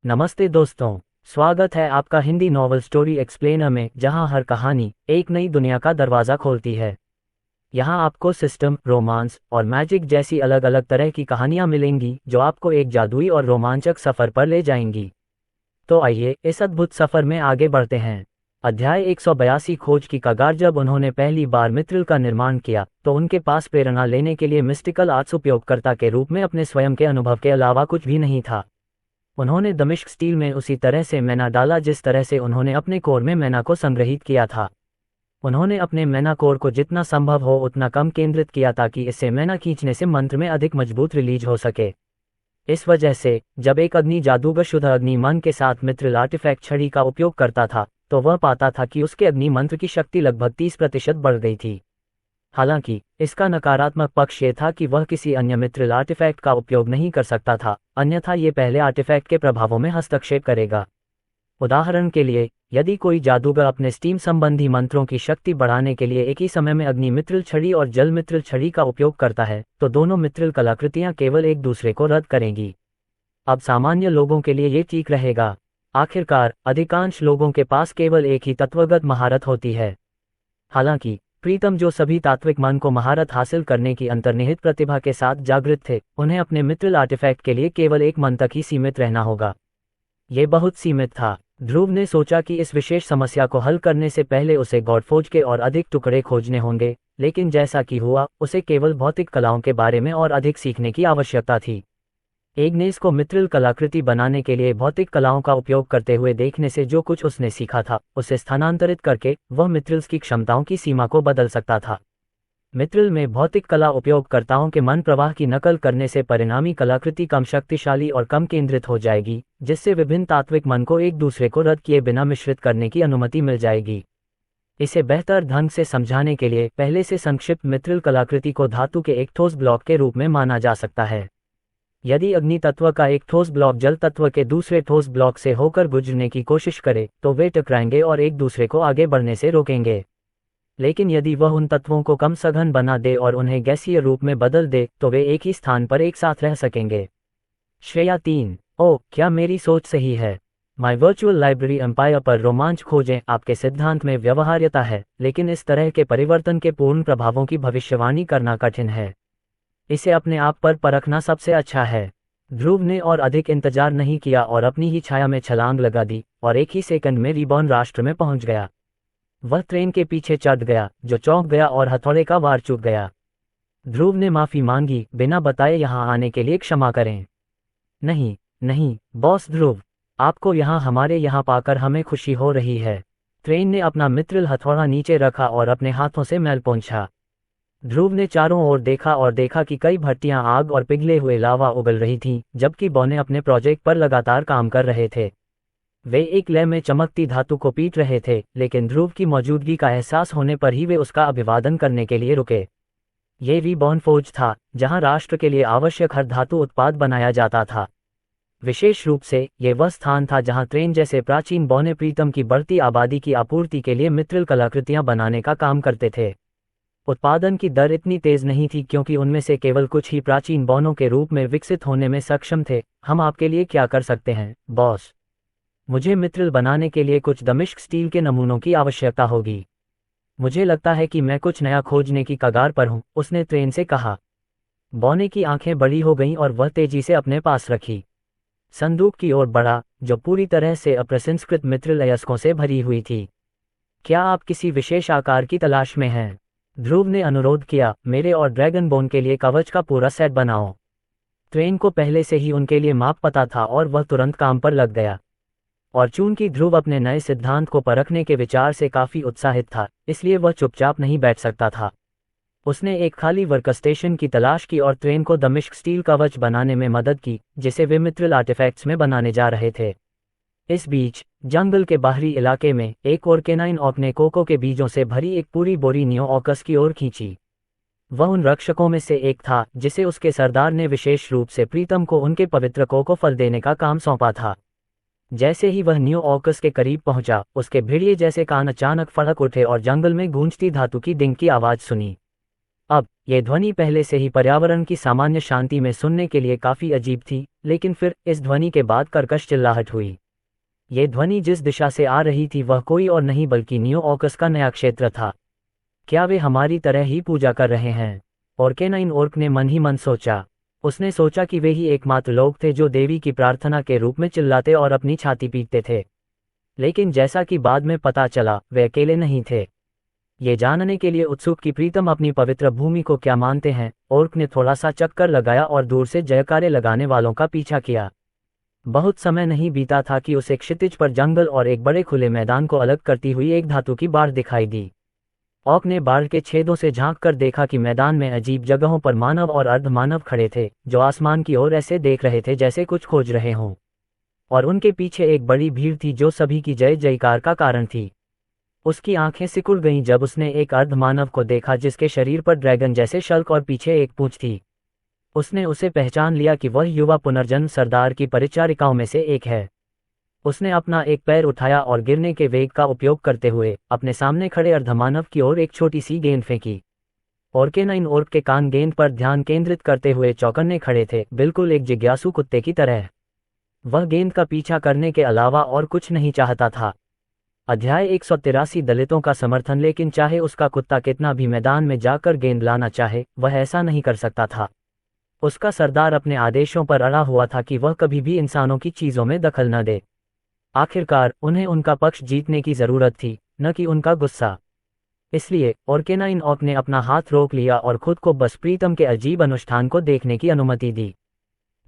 नमस्ते दोस्तों, स्वागत है आपका हिंदी नॉवल स्टोरी एक्सप्लेनर में, जहां हर कहानी एक नई दुनिया का दरवाज़ा खोलती है। यहां आपको सिस्टम, रोमांस और मैजिक जैसी अलग अलग तरह की कहानियां मिलेंगी जो आपको एक जादुई और रोमांचक सफ़र पर ले जाएंगी। तो आइए इस अद्भुत सफ़र में आगे बढ़ते हैं। अध्याय 182 खोज की कगार। जब उन्होंने पहली बार मित्रिल का निर्माण किया तो उनके पास प्रेरणा लेने के लिए मिस्टिकल आर्ट्स उपयोगकर्ता के रूप में अपने स्वयं के अनुभव के अलावा कुछ भी नहीं था। उन्होंने दमिश्क स्टील में उसी तरह से मैना डाला जिस तरह से उन्होंने अपने कोर में मैना को संग्रहित किया था। उन्होंने अपने मैना कोर को जितना संभव हो उतना कम केंद्रित किया ताकि इससे मैना खींचने से मंत्र में अधिक मजबूत रिलीज हो सके। इस वजह से जब एक अग्नि जादूगर शुद्ध अग्नि मन के साथ मित्रिल आर्टिफैक्ट छड़ी का उपयोग करता था तो वह पाता था कि उसके अग्नि मंत्र की शक्ति लगभग 30% बढ़ गई थी। हालांकि इसका नकारात्मक पक्ष ये था कि वह किसी अन्य मित्रिल आर्टिफैक्ट का उपयोग नहीं कर सकता था, अन्यथा ये पहले आर्टिफैक्ट के प्रभावों में हस्तक्षेप करेगा। उदाहरण के लिए, यदि कोई जादूगर अपने स्टीम संबंधी मंत्रों की शक्ति बढ़ाने के लिए एक ही समय में अग्नि मित्रिल छड़ी और जल मित्रिल छड़ी का उपयोग करता है तो दोनों मित्रिल कलाकृतियां केवल एक दूसरे को रद्द करेंगी। अब सामान्य लोगों के लिए ये ठीक रहेगा। आखिरकार अधिकांश लोगों के पास केवल एक ही तत्वगत महारत होती है। हालांकि प्रीतम, जो सभी तात्विक मन को महारत हासिल करने की अंतर्निहित प्रतिभा के साथ जागृत थे, उन्हें अपने मित्रिल आर्टिफैक्ट के लिए केवल एक मन तक ही सीमित रहना होगा। ये बहुत सीमित था। ध्रुव ने सोचा कि इस विशेष समस्या को हल करने से पहले उसे गॉडफोर्ज के और अधिक टुकड़े खोजने होंगे, लेकिन जैसा कि हुआ, उसे केवल भौतिक कलाओं के बारे में और अधिक सीखने की आवश्यकता थी। एग्नेस को मित्रिल कलाकृति बनाने के लिए भौतिक कलाओं का उपयोग करते हुए देखने से जो कुछ उसने सीखा था उसे स्थानांतरित करके वह मित्रिल्स की क्षमताओं की सीमा को बदल सकता था। मित्रिल में भौतिक कला उपयोगकर्ताओं के मन प्रवाह की नकल करने से परिणामी कलाकृति कम शक्तिशाली और कम केंद्रित हो जाएगी, जिससे विभिन्न तात्विक मन को एक दूसरे को रद्द किए बिना मिश्रित करने की अनुमति मिल जाएगी। इसे बेहतर ढंग से समझाने के लिए पहले से संक्षिप्त मित्रिल कलाकृति को धातु के एक ठोस ब्लॉक के रूप में माना जा सकता है। यदि अग्नि तत्व का एक ठोस ब्लॉक जल तत्व के दूसरे ठोस ब्लॉक से होकर गुजरने की कोशिश करे तो वे टकराएंगे और एक दूसरे को आगे बढ़ने से रोकेंगे। लेकिन यदि वह उन तत्वों को कम सघन बना दे और उन्हें गैसीय रूप में बदल दे तो वे एक ही स्थान पर एक साथ रह सकेंगे। श्रेया 3। ओह, क्या मेरी सोच सही है? माई वर्चुअल लाइब्रेरी एम्पायर पर रोमांच खोजें। आपके सिद्धांत में व्यवहार्यता है, लेकिन इस तरह के परिवर्तन के पूर्ण प्रभावों की भविष्यवाणी करना कठिन है। इसे अपने आप पर परखना सबसे अच्छा है। ध्रुव ने और अधिक इंतजार नहीं किया और अपनी ही छाया में छलांग लगा दी और एक ही सेकंड में रिबॉर्न राष्ट्र में पहुंच गया। वह ट्रेन के पीछे चढ़ गया, जो चौंक गया और हथौड़े का वार चूक गया। ध्रुव ने माफी मांगी, बिना बताए यहां आने के लिए क्षमा करें। नहीं नहीं बॉस ध्रुव, आपको हमारे यहाँ पाकर हमें खुशी हो रही है। ट्रेन ने अपना मित्रिल हथौड़ा नीचे रखा और अपने हाथों से मैल पोंछा। ध्रुव ने चारों ओर देखा और देखा कि कई भट्टियां आग और पिघले हुए लावा उगल रही थीं, जबकि बौने अपने प्रोजेक्ट पर लगातार काम कर रहे थे। वे एक लय में चमकती धातु को पीट रहे थे, लेकिन ध्रुव की मौजूदगी का एहसास होने पर ही वे उसका अभिवादन करने के लिए रुके। ये रीबॉर्न फौज था, जहां राष्ट्र के लिए आवश्यक हर धातु उत्पाद बनाया जाता था। विशेष रूप से ये वह स्थान था जहां ट्रेन जैसे प्राचीन बौने प्रीतम की बढ़ती आबादी की आपूर्ति के लिए मित्रिल कलाकृतियां बनाने का काम करते थे। उत्पादन की दर इतनी तेज नहीं थी क्योंकि उनमें से केवल कुछ ही प्राचीन बौनों के रूप में विकसित होने में सक्षम थे। हम आपके लिए क्या कर सकते हैं, बॉस? मुझे मित्रिल बनाने के लिए कुछ दमिश्क स्टील के नमूनों की आवश्यकता होगी। मुझे लगता है कि मैं कुछ नया खोजने की कगार पर हूं, उसने ट्रेन से कहा। बौने की आंखें बड़ी हो गईं और वह तेजी से अपने पास रखी। संदूक की ओर बढ़ा, जो पूरी तरह से अप्रसंस्कृत मित्रिल अयस्कों से भरी हुई थी। क्या आप किसी विशेष आकार की तलाश में हैं? ध्रुव ने अनुरोध किया। मेरे और ड्रैगन बोन के लिए कवच का पूरा सेट बनाओ। ट्रेन को पहले से ही उनके लिए माप पता था और वह तुरंत काम पर लग गया। और चूंकि ध्रुव अपने नए सिद्धांत को परखने के विचार से काफी उत्साहित था, इसलिए वह चुपचाप नहीं बैठ सकता था। उसने एक खाली वर्कस्टेशन की तलाश की और ट्रेन को दमिश्क स्टील कवच बनाने में मदद की, जिसे वे मित्रिल आर्टिफैक्ट्स में बनाने जा रहे थे। इस बीच जंगल के बाहरी इलाके में एक और केनाइन ऑक ने कोको के बीजों से भरी एक पूरी बोरी नियो ऑकस की ओर खींची। वह उन रक्षकों में से एक था जिसे उसके सरदार ने विशेष रूप से प्रीतम को उनके पवित्र कोको फल देने का काम सौंपा था। जैसे ही वह न्यू ऑकस के करीब पहुंचा, उसके भेड़िए जैसे कान अचानक फड़क उठे और जंगल में गूंजती धातु की डिंग की आवाज सुनी। अब ये ध्वनि पहले से ही पर्यावरण की सामान्य शांति में सुनने के लिए काफी अजीब थी, लेकिन फिर इस ध्वनि के बाद कर्कश चिल्लाहट हुई। ये ध्वनि जिस दिशा से आ रही थी वह कोई और नहीं बल्कि न्यू ऑर्कस का नया क्षेत्र था। क्या वे हमारी तरह ही पूजा कर रहे हैं? ऑर्केनाइन ओर्क ने मन ही मन सोचा। उसने सोचा कि वे ही एकमात्र लोग थे जो देवी की प्रार्थना के रूप में चिल्लाते और अपनी छाती पीटते थे। लेकिन जैसा कि बाद में पता चला, वे अकेले नहीं थे। ये जानने के लिए उत्सुक कि प्रीतम अपनी पवित्र भूमि को क्या मानते हैं, ओर्क ने थोड़ा सा चक्कर लगाया और दूर से जयकारे लगाने वालों का पीछा किया। बहुत समय नहीं बीता था कि उसे क्षितिज पर जंगल और एक बड़े खुले मैदान को अलग करती हुई एक धातु की बाढ़ दिखाई दी। ओर्क ने बाढ़ के छेदों से झांक कर देखा कि मैदान में अजीब जगहों पर मानव और अर्धमानव खड़े थे, जो आसमान की ओर ऐसे देख रहे थे जैसे कुछ खोज रहे हों। और उनके पीछे एक बड़ी भीड़ थी जो सभी की जय जयकार का कारण थी। उसकी आंखें सिकुड़ गईं जब उसने एक अर्धमानव को देखा जिसके शरीर पर ड्रैगन जैसे शल्क और पीछे एक पूंछ थी। उसने उसे पहचान लिया कि वह युवा पुनर्जन्म सरदार की परिचारिकाओं में से एक है। उसने अपना एक पैर उठाया और गिरने के वेग का उपयोग करते हुए अपने सामने खड़े अर्धमानव की ओर एक छोटी सी गेंद फेंकी। ऑर्केनाइन ओर्क के कान गेंद पर ध्यान केंद्रित करते हुए चौकन्ने खड़े थे, बिल्कुल एक जिज्ञासु कुत्ते की तरह। वह गेंद का पीछा करने के अलावा और कुछ नहीं चाहता था। अध्याय 183 दलितों का समर्थन। लेकिन चाहे उसका कुत्ता कितना भी मैदान में जाकर गेंद लाना चाहे, वह ऐसा नहीं कर सकता था। उसका सरदार अपने आदेशों पर अड़ा हुआ था कि वह कभी भी इंसानों की चीजों में दखल न दे। आखिरकार उन्हें उनका पक्ष जीतने की जरूरत थी, न कि उनका गुस्सा। इसलिए ऑर्केनाइन ओर्क ने अपना हाथ रोक लिया और खुद को बस प्रीतम के अजीब अनुष्ठान को देखने की अनुमति दी।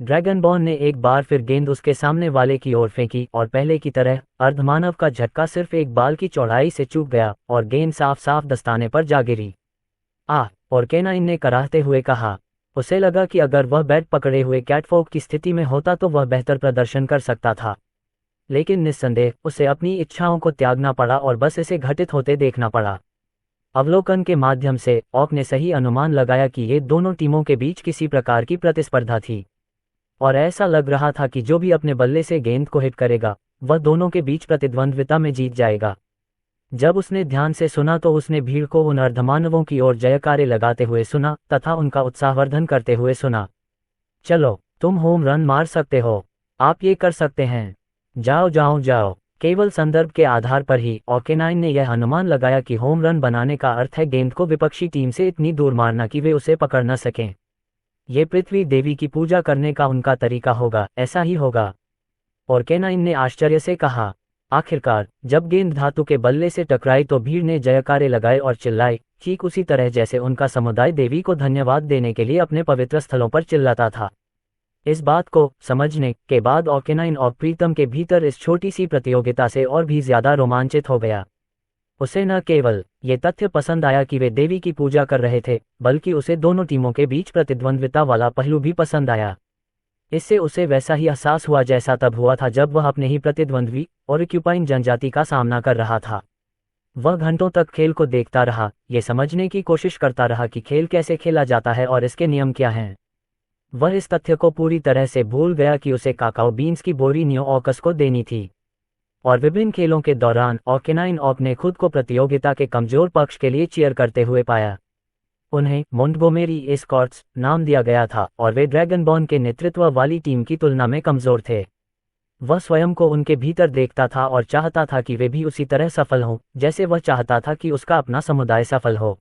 ड्रैगनबॉर्न ने एक बार फिर गेंद उसके सामने वाले की ओर फेंकी और पहले की तरह अर्धमानव का झटका सिर्फ एक बाल की चौड़ाई से चूक गया और गेंद साफ साफ दस्ताने पर जा गिरी। ऑर्केनाइन ने कराहते हुए कहा। उसे लगा कि अगर वह बैट पकड़े हुए कैटफॉक की स्थिति में होता तो वह बेहतर प्रदर्शन कर सकता था। लेकिन निस्संदेह उसे अपनी इच्छाओं को त्यागना पड़ा और बस इसे घटित होते देखना पड़ा। अवलोकन के माध्यम से ओर्क ने सही अनुमान लगाया कि ये दोनों टीमों के बीच किसी प्रकार की प्रतिस्पर्धा थी, और ऐसा लग रहा था कि जो भी अपने बल्ले से गेंद को हिट करेगा, वह दोनों के बीच प्रतिद्वंद्विता में जीत जाएगा। जब उसने ध्यान से सुना तो उसने भीड़ को उन अर्धमानवों की ओर जयकारे लगाते हुए सुना तथा उनका उत्साहवर्धन करते हुए सुना। चलो, तुम होम रन मार सकते हो, आप ये कर सकते हैं, जाओ जाओ जाओ। केवल संदर्भ के आधार पर ही ऑर्केनाइन ने यह अनुमान लगाया कि होम रन बनाने का अर्थ है गेंद को विपक्षी टीम से इतनी दूर मारना कि वे उसे पकड़ न सकें। ये पृथ्वी देवी की पूजा करने का उनका तरीका होगा, ऐसा ही होगा। ऑर्केनाइन ने आश्चर्य से कहा। आखिरकार जब गेंद धातु के बल्ले से टकराई तो भीड़ ने जयकारे लगाए और चिल्लाए, ठीक उसी तरह जैसे उनका समुदाय देवी को धन्यवाद देने के लिए अपने पवित्र स्थलों पर चिल्लाता था। इस बात को समझने के बाद ऑर्केनाइन और प्रीतम के भीतर इस छोटी सी प्रतियोगिता से और भी ज्यादा रोमांचित हो गया। उसे न केवल ये तथ्य पसंद आया कि वे देवी की पूजा कर रहे थे, बल्कि उसे दोनों टीमों के बीच प्रतिद्वंद्विता वाला पहलू भी पसंद आया। इससे उसे वैसा ही एहसास हुआ जैसा तब हुआ था जब वह अपने ही प्रतिद्वंद्वी ऑर्क्यूपाइन जनजाति का सामना कर रहा था। वह घंटों तक खेल को देखता रहा, ये समझने की कोशिश करता रहा कि खेल कैसे खेला जाता है और इसके नियम क्या हैं। वह इस तथ्य को पूरी तरह से भूल गया कि उसे काकाओ बीन्स की बोरी न्यू ऑर्कस को देनी थी। और विभिन्न खेलों के दौरान ऑर्केनाइन ओर्क ने खुद को प्रतियोगिता के कमजोर पक्ष के लिए चीयर करते हुए पाया। उन्हें मोंटगोमेरी एस्कॉर्ट्स नाम दिया गया था और वे ड्रैगनबॉर्न के नेतृत्व वाली टीम की तुलना में कमजोर थे। वह स्वयं को उनके भीतर देखता था और चाहता था कि वे भी उसी तरह सफल हों जैसे वह चाहता था कि उसका अपना समुदाय सफल हो।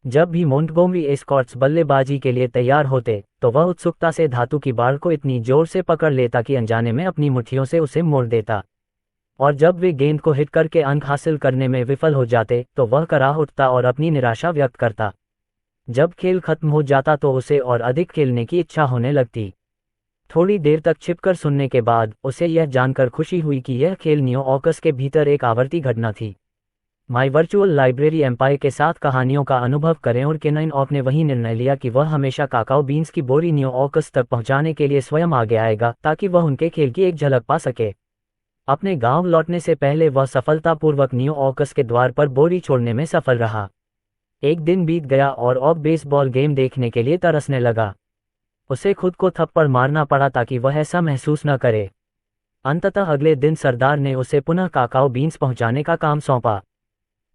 जब भी मोंटगोमरी एस्कॉर्ट्स बल्लेबाजी के लिए तैयार होते तो वह उत्सुकता से धातु की बाड़ को इतनी जोर से पकड़ लेता कि अनजाने में अपनी मुट्ठियों से उसे मोड़ देता। और जब वे गेंद को हिट करके अंक हासिल करने में विफल हो जाते तो वह कराह उठता और अपनी निराशा व्यक्त करता। जब खेल खत्म हो जाता तो उसे और अधिक खेलने की इच्छा होने लगती। थोड़ी देर तक छिपकर सुनने के बाद उसे यह जानकर खुशी हुई कि यह खेल न्यू ऑर्कस के भीतर एक आवर्ती घटना थी। माई वर्चुअल लाइब्रेरी एम्पायर के साथ कहानियों का अनुभव करें। और ऑर्केनाइन ओर्क ने वही निर्णय लिया कि वह हमेशा काकाओ बीन्स की बोरी न्यू ऑर्कस तक पहुंचाने के लिए स्वयं आगे आएगा ताकि वह उनके खेल की एक झलक पा सके। अपने गांव लौटने से पहले वह सफलतापूर्वक न्यू ऑर्कस के द्वार पर बोरी छोड़ने में सफल रहा। एक दिन बीत गया और ओर्क बेसबॉल गेम देखने के लिए तरसने लगा। उसे खुद को थप्पड़ मारना पड़ा ताकि वह ऐसा महसूस न करे। अंततः अगले दिन सरदार ने उसे पुनः काकाओ बीन्स पहुंचाने का काम सौंपा।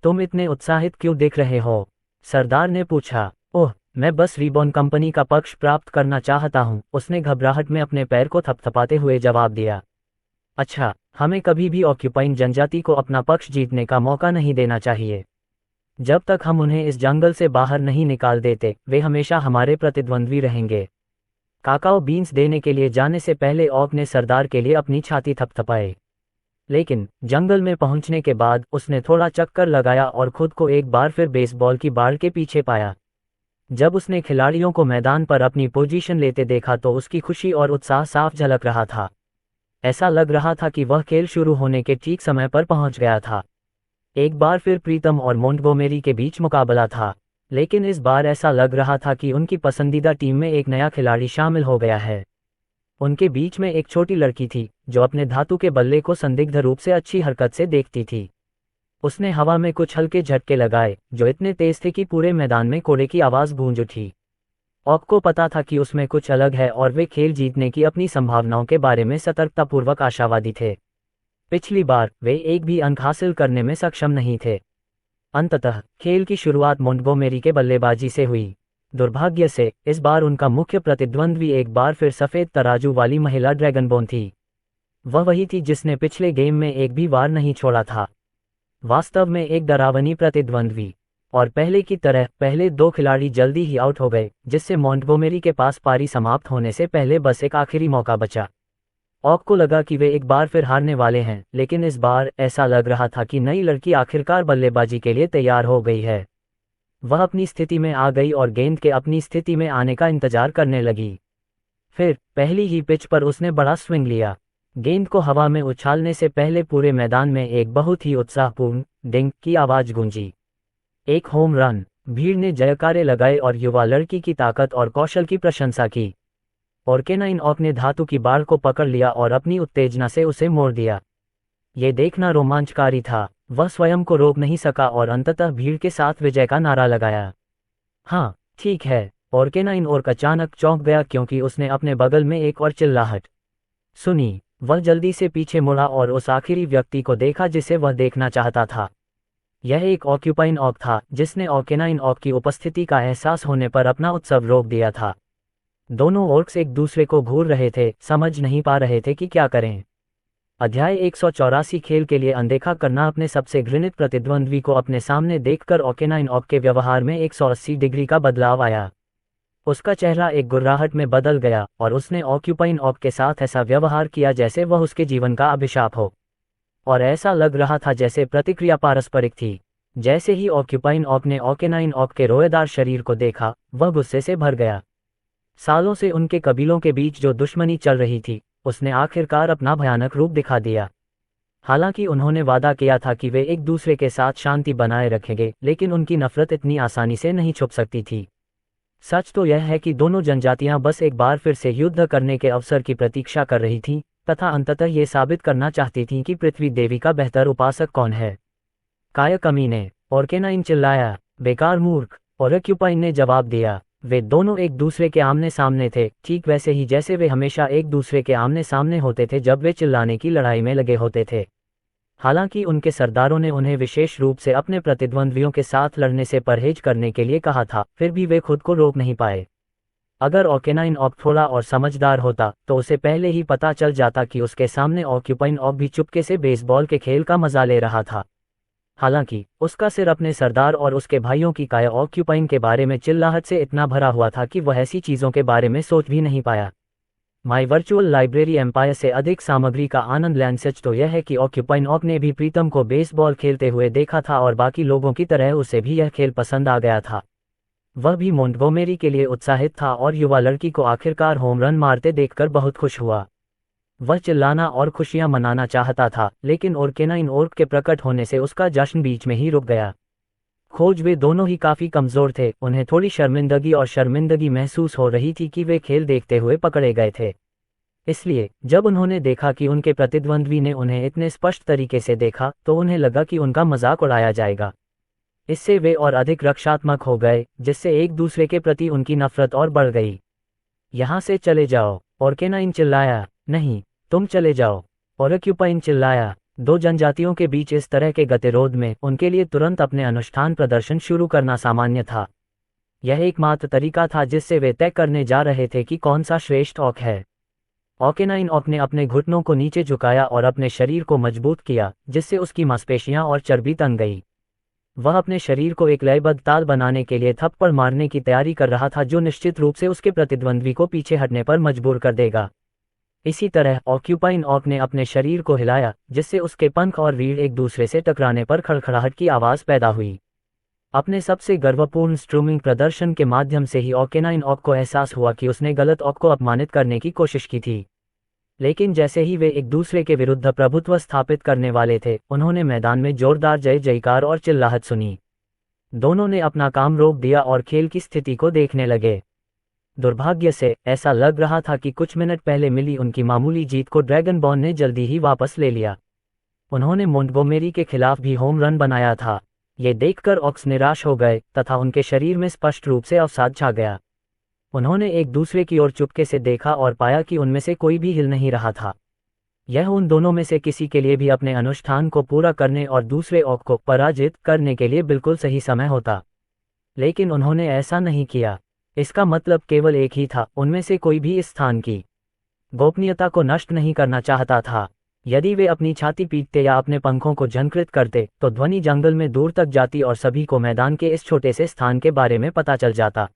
तुम इतने उत्साहित क्यों दिख रहे हो? सरदार ने पूछा। ओह, मैं बस रिबॉन कंपनी का पक्ष प्राप्त करना चाहता हूँ, उसने घबराहट में अपने पैर को थपथपाते हुए जवाब दिया। अच्छा, हमें कभी भी ऑक्यूपाइन जनजाति को अपना पक्ष जीतने का मौका नहीं देना चाहिए। जब तक हम उन्हें इस जंगल से बाहर नहीं निकाल देते, वे हमेशा हमारे प्रतिद्वंद्वी रहेंगे। काकाओ बीन्स देने के लिए जाने से पहले ऑक ने सरदार के लिए अपनी छाती थपथपाई। लेकिन जंगल में पहुंचने के बाद उसने थोड़ा चक्कर लगाया और खुद को एक बार फिर बेसबॉल की बाड़ के पीछे पाया। जब उसने खिलाड़ियों को मैदान पर अपनी पोजीशन लेते देखा तो उसकी खुशी और उत्साह साफ झलक रहा था। ऐसा लग रहा था कि वह खेल शुरू होने के ठीक समय पर पहुंच गया था। एक बार फिर प्रीतम और मोंटगोमेरी के बीच मुकाबला था, लेकिन इस बार ऐसा लग रहा था कि उनकी पसंदीदा टीम में एक नया खिलाड़ी शामिल हो गया है। उनके बीच में एक छोटी लड़की थी जो अपने धातु के बल्ले को संदिग्ध रूप से अच्छी हरकत से देखती थी। उसने हवा में कुछ हल्के झटके लगाए जो इतने तेज थे कि पूरे मैदान में कोड़े की आवाज गूंज उठी। ऑक को पता था कि उसमें कुछ अलग है और वे खेल जीतने की अपनी संभावनाओं के बारे में सतर्कतापूर्वक आशावादी थे। पिछली बार वे एक भी अंक हासिल करने में सक्षम नहीं थे। अंततः खेल की शुरुआत मोंटगोमेरी के बल्लेबाजी से हुई। दुर्भाग्य से इस बार उनका मुख्य प्रतिद्वंद्वी एक बार फिर सफेद तराजू वाली महिला ड्रैगनबोन थी। वह वही थी जिसने पिछले गेम में एक भी वार नहीं छोड़ा था। वास्तव में एक डरावनी प्रतिद्वंद्वी। और पहले की तरह पहले दो खिलाड़ी जल्दी ही आउट हो गए, जिससे मोंटगोमेरी के पास पारी समाप्त होने से पहले बस एक आखिरी मौका बचा। ऑक को लगा कि वे एक बार फिर हारने वाले हैं, लेकिन इस बार ऐसा लग रहा था कि नई लड़की आखिरकार बल्लेबाजी के लिए तैयार हो गई है। वह अपनी स्थिति में आ गई और गेंद के अपनी स्थिति में आने का इंतजार करने लगी। फिर पहली ही पिच पर उसने बड़ा स्विंग लिया। गेंद को हवा में उछालने से पहले पूरे मैदान में एक बहुत ही उत्साहपूर्ण डिंग की आवाज गूंजी। एक होम रन। भीड़ ने जयकारे लगाए और युवा लड़की की ताकत और कौशल की प्रशंसा की। और केनाइन ऑक ने धातु की बाड़ को पकड़ लिया और अपनी उत्तेजना से उसे मोड़ दिया। ये देखना रोमांचकारी था। वह स्वयं को रोक नहीं सका और अंततः भीड़ के साथ विजय का नारा लगाया। हाँ, ठीक है। और केनाइन ऑक अचानक चौंक गया क्योंकि उसने अपने बगल में एक और चिल्लाहट सुनी। वह जल्दी से पीछे मुड़ा और उस आखिरी व्यक्ति को देखा जिसे वह देखना चाहता था। यह एक ऑक्यूपाइन ऑक था जिसने केनाइन ऑक की उपस्थिति का एहसास होने पर अपना उत्सव रोक दिया था। दोनों ऑर्क्स एक दूसरे को घूर रहे थे, समझ नहीं पा रहे थे कि क्या करें। अध्याय 184 खेल के लिए अनदेखा करना। अपने सबसे घृणित प्रतिद्वंद्वी को अपने सामने देखकर केनाइन ऑक के व्यवहार में 180 डिग्री का बदलाव आया। उसका चेहरा एक गुर्राहट में बदल गया और उसने ऑक्यूपाइन ऑक के साथ ऐसा व्यवहार किया जैसे वह उसके जीवन का अभिशाप हो। और ऐसा लग रहा था जैसे प्रतिक्रिया पारस्परिक थी। जैसे ही ऑक्यूपाइन ऑक ने केनाइन ऑक के रोएदार शरीर को देखा, वह गुस्से से भर गया। सालों से उनके कबीलों के बीच जो दुश्मनी चल रही थी, उसने आखिरकार अपना भयानक रूप दिखा दिया। हालांकि उन्होंने वादा किया था कि वे एक दूसरे के साथ शांति बनाए रखेंगे, लेकिन उनकी नफरत इतनी आसानी से नहीं छुप सकती थी। सच तो यह है कि दोनों जनजातियां बस एक बार फिर से युद्ध करने के अवसर की प्रतीक्षा कर रही थीं, तथा अंततः ये साबित करना चाहती थीं कि पृथ्वी देवी का बेहतर उपासक कौन है। काय कमीने। और केनाइन चिल्लाया, बेकार मूर्ख। और ऑक्यूपाइन ने जवाब दिया। वे दोनों एक दूसरे के आमने सामने थे, ठीक वैसे ही जैसे वे हमेशा एक दूसरे के आमने सामने होते थे जब वे चिल्लाने की लड़ाई में लगे होते थे। हालांकि उनके सरदारों ने उन्हें विशेष रूप से अपने प्रतिद्वंद्वियों के साथ लड़ने से परहेज करने के लिए कहा था, फिर भी वे खुद को रोक नहीं पाए। अगर केनाइन ऑक थोड़ा और समझदार होता तो उसे पहले ही पता चल जाता कि उसके सामने ऑक्यूपाइन ऑक भी चुपके से बेसबॉल के खेल का मजा ले रहा था। हालांकि उसका सिर अपने सरदार और उसके भाइयों की काया ऑक्यूपाइन के बारे में चिल्लाहट से इतना भरा हुआ था कि वह ऐसी चीज़ों के बारे में सोच भी नहीं पाया। माई वर्चुअल लाइब्रेरी एम्पायर से अधिक सामग्री का आनंद लें। सच तो यह है कि ऑक्यूपाइन ऑक ने भी प्रीतम को बेसबॉल खेलते हुए देखा था और बाकी लोगों की तरह उसे भी यह खेल पसंद आ गया था। वह भी मोंटगोमेरी के लिए उत्साहित था और युवा लड़की को आखिरकार होम रन मारते देखकर बहुत खुश हुआ। वह चिल्लाना और खुशियां मनाना चाहता था, लेकिन केनाइन ऑक के प्रकट होने से उसका जश्न बीच में ही रुक गया। खोज वे दोनों ही काफी कमजोर थे। उन्हें थोड़ी शर्मिंदगी महसूस हो रही थी कि वे खेल देखते हुए पकड़े गए थे। इसलिए जब उन्होंने देखा कि उनके प्रतिद्वंद्वी ने उन्हें इतने स्पष्ट तरीके से देखा, तो उन्हें लगा कि उनका मजाक उड़ाया जाएगा। इससे वे और अधिक रक्षात्मक हो गए, जिससे एक दूसरे के प्रति उनकी नफरत और बढ़ गई। यहाँ से चले जाओ। केनाइन चिल्लाया। नहीं, तुम चले जाओ। ऑक्यूपाइन चिल्लाया। दो जनजातियों के बीच इस तरह के गतिरोध में उनके लिए तुरंत अपने अनुष्ठान प्रदर्शन शुरू करना सामान्य था। यह एकमात्र तरीका था जिससे वे तय करने जा रहे थे कि कौन सा श्रेष्ठ ऑक है। ऑकेनाइन ऑक ने अपने घुटनों को नीचे झुकाया और अपने शरीर को मजबूत किया, जिससे उसकी मांसपेशियां और चर्बी तंग गई। वह अपने शरीर को एक लयबद्ध ताल बनाने के लिए थप्पड़ मारने की तैयारी कर रहा था, जो निश्चित रूप से उसके प्रतिद्वंद्वी को पीछे हटने पर मजबूर कर देगा। इसी तरह ऑक्यूपाइन ऑक ने अपने शरीर को हिलाया, जिससे उसके पंख और रीढ़ एक दूसरे से टकराने पर खड़खड़ाहट की आवाज पैदा हुई। अपने सबसे गर्वपूर्ण स्ट्रूमिंग प्रदर्शन के माध्यम से ही ऑकेनाइन ऑक को एहसास हुआ कि उसने गलत ऑक को अपमानित करने की कोशिश की थी। लेकिन जैसे ही वे एक दूसरे के विरुद्ध प्रभुत्व स्थापित करने वाले थे, उन्होंने मैदान में जोरदार जय जयकार और चिल्लाहट सुनी। दोनों ने अपना काम रोक दिया और खेल की स्थिति को देखने लगे। दुर्भाग्य से ऐसा लग रहा था कि कुछ मिनट पहले मिली उनकी मामूली जीत को ड्रैगनबॉर्न ने जल्दी ही वापस ले लिया। उन्होंने मोंटगोमेरी के खिलाफ भी होम रन बनाया था। ये देखकर ऑक्स निराश हो गए तथा उनके शरीर में स्पष्ट रूप से अवसाद छा गया। उन्होंने एक दूसरे की ओर चुपके से देखा और पाया कि उनमें से कोई भी हिल नहीं रहा था। यह उन दोनों में से किसी के लिए भी अपने अनुष्ठान को पूरा करने और दूसरे ऑक को पराजित करने के लिए बिल्कुल सही समय होता। लेकिन उन्होंने ऐसा नहीं किया। इसका मतलब केवल एक ही था, उनमें से कोई भी इस स्थान की गोपनीयता को नष्ट नहीं करना चाहता था। यदि वे अपनी छाती पीटते या अपने पंखों को झंकृत करते, तो ध्वनि जंगल में दूर तक जाती और सभी को मैदान के इस छोटे से स्थान के बारे में पता चल जाता।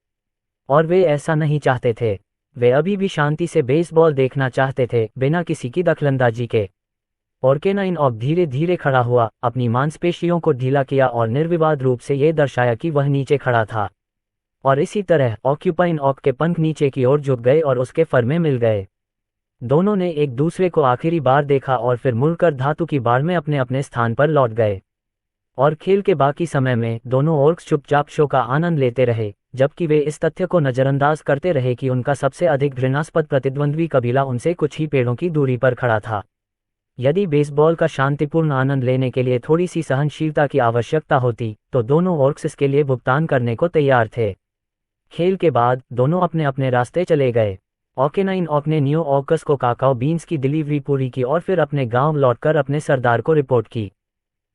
और वे ऐसा नहीं चाहते थे। वे अभी भी शांति से बेसबॉल देखना चाहते थे, बिना किसी की दखलंदाजी के। ऑकेनाइन ऑक धीरे धीरे खड़ा हुआ, अपनी मांसपेशियों को ढीला किया और निर्विवाद रूप से ये दर्शाया कि वह नीचे खड़ा था। और इसी तरह ऑक्यूपाइन ऑक के पंख नीचे की ओर झुक गए और उसके फर में मिल गए। दोनों ने एक दूसरे को आखिरी बार देखा और फिर मुड़कर धातु की बाड़ में अपने अपने स्थान पर लौट गए। और खेल के बाकी समय में दोनों ऑर्क्स चुपचाप शो का आनंद लेते रहे, जबकि वे इस तथ्य को नजरअंदाज करते रहे कि उनका सबसे अधिक घृणास्पद प्रतिद्वंद्वी कबीला उनसे कुछ ही पेड़ों की दूरी पर खड़ा था। यदि बेसबॉल का शांतिपूर्ण आनंद लेने के लिए थोड़ी सी सहनशीलता की आवश्यकता होती, तो दोनों ऑर्क्स इसके लिए भुगतान करने को तैयार थे। खेल के बाद दोनों अपने अपने रास्ते चले गए। ऑकेनाइन ऑक ने न्यू ऑर्कस को काकाओ बीन्स की डिलीवरी पूरी की और फिर अपने गांव लौटकर अपने सरदार को रिपोर्ट की।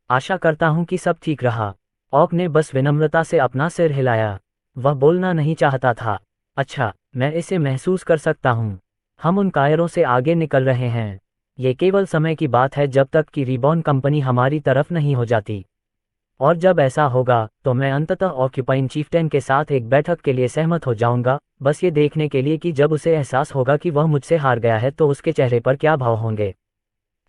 आशा करता हूं कि सब ठीक रहा। ऑक ने बस विनम्रता से अपना सिर हिलाया। वह बोलना नहीं चाहता था। अच्छा, मैं इसे महसूस कर सकता हूँ। हम उन कायरों से आगे निकल रहे हैं। ये केवल समय की बात है जब तक कि रिबॉर्न कंपनी हमारी तरफ नहीं हो जाती। और जब ऐसा होगा, तो मैं अंततः ऑक्यूपाइन चीफ्टेन के साथ एक बैठक के लिए सहमत हो जाऊंगा, बस ये देखने के लिए कि जब उसे एहसास होगा कि वह मुझसे हार गया है तो उसके चेहरे पर क्या भाव होंगे।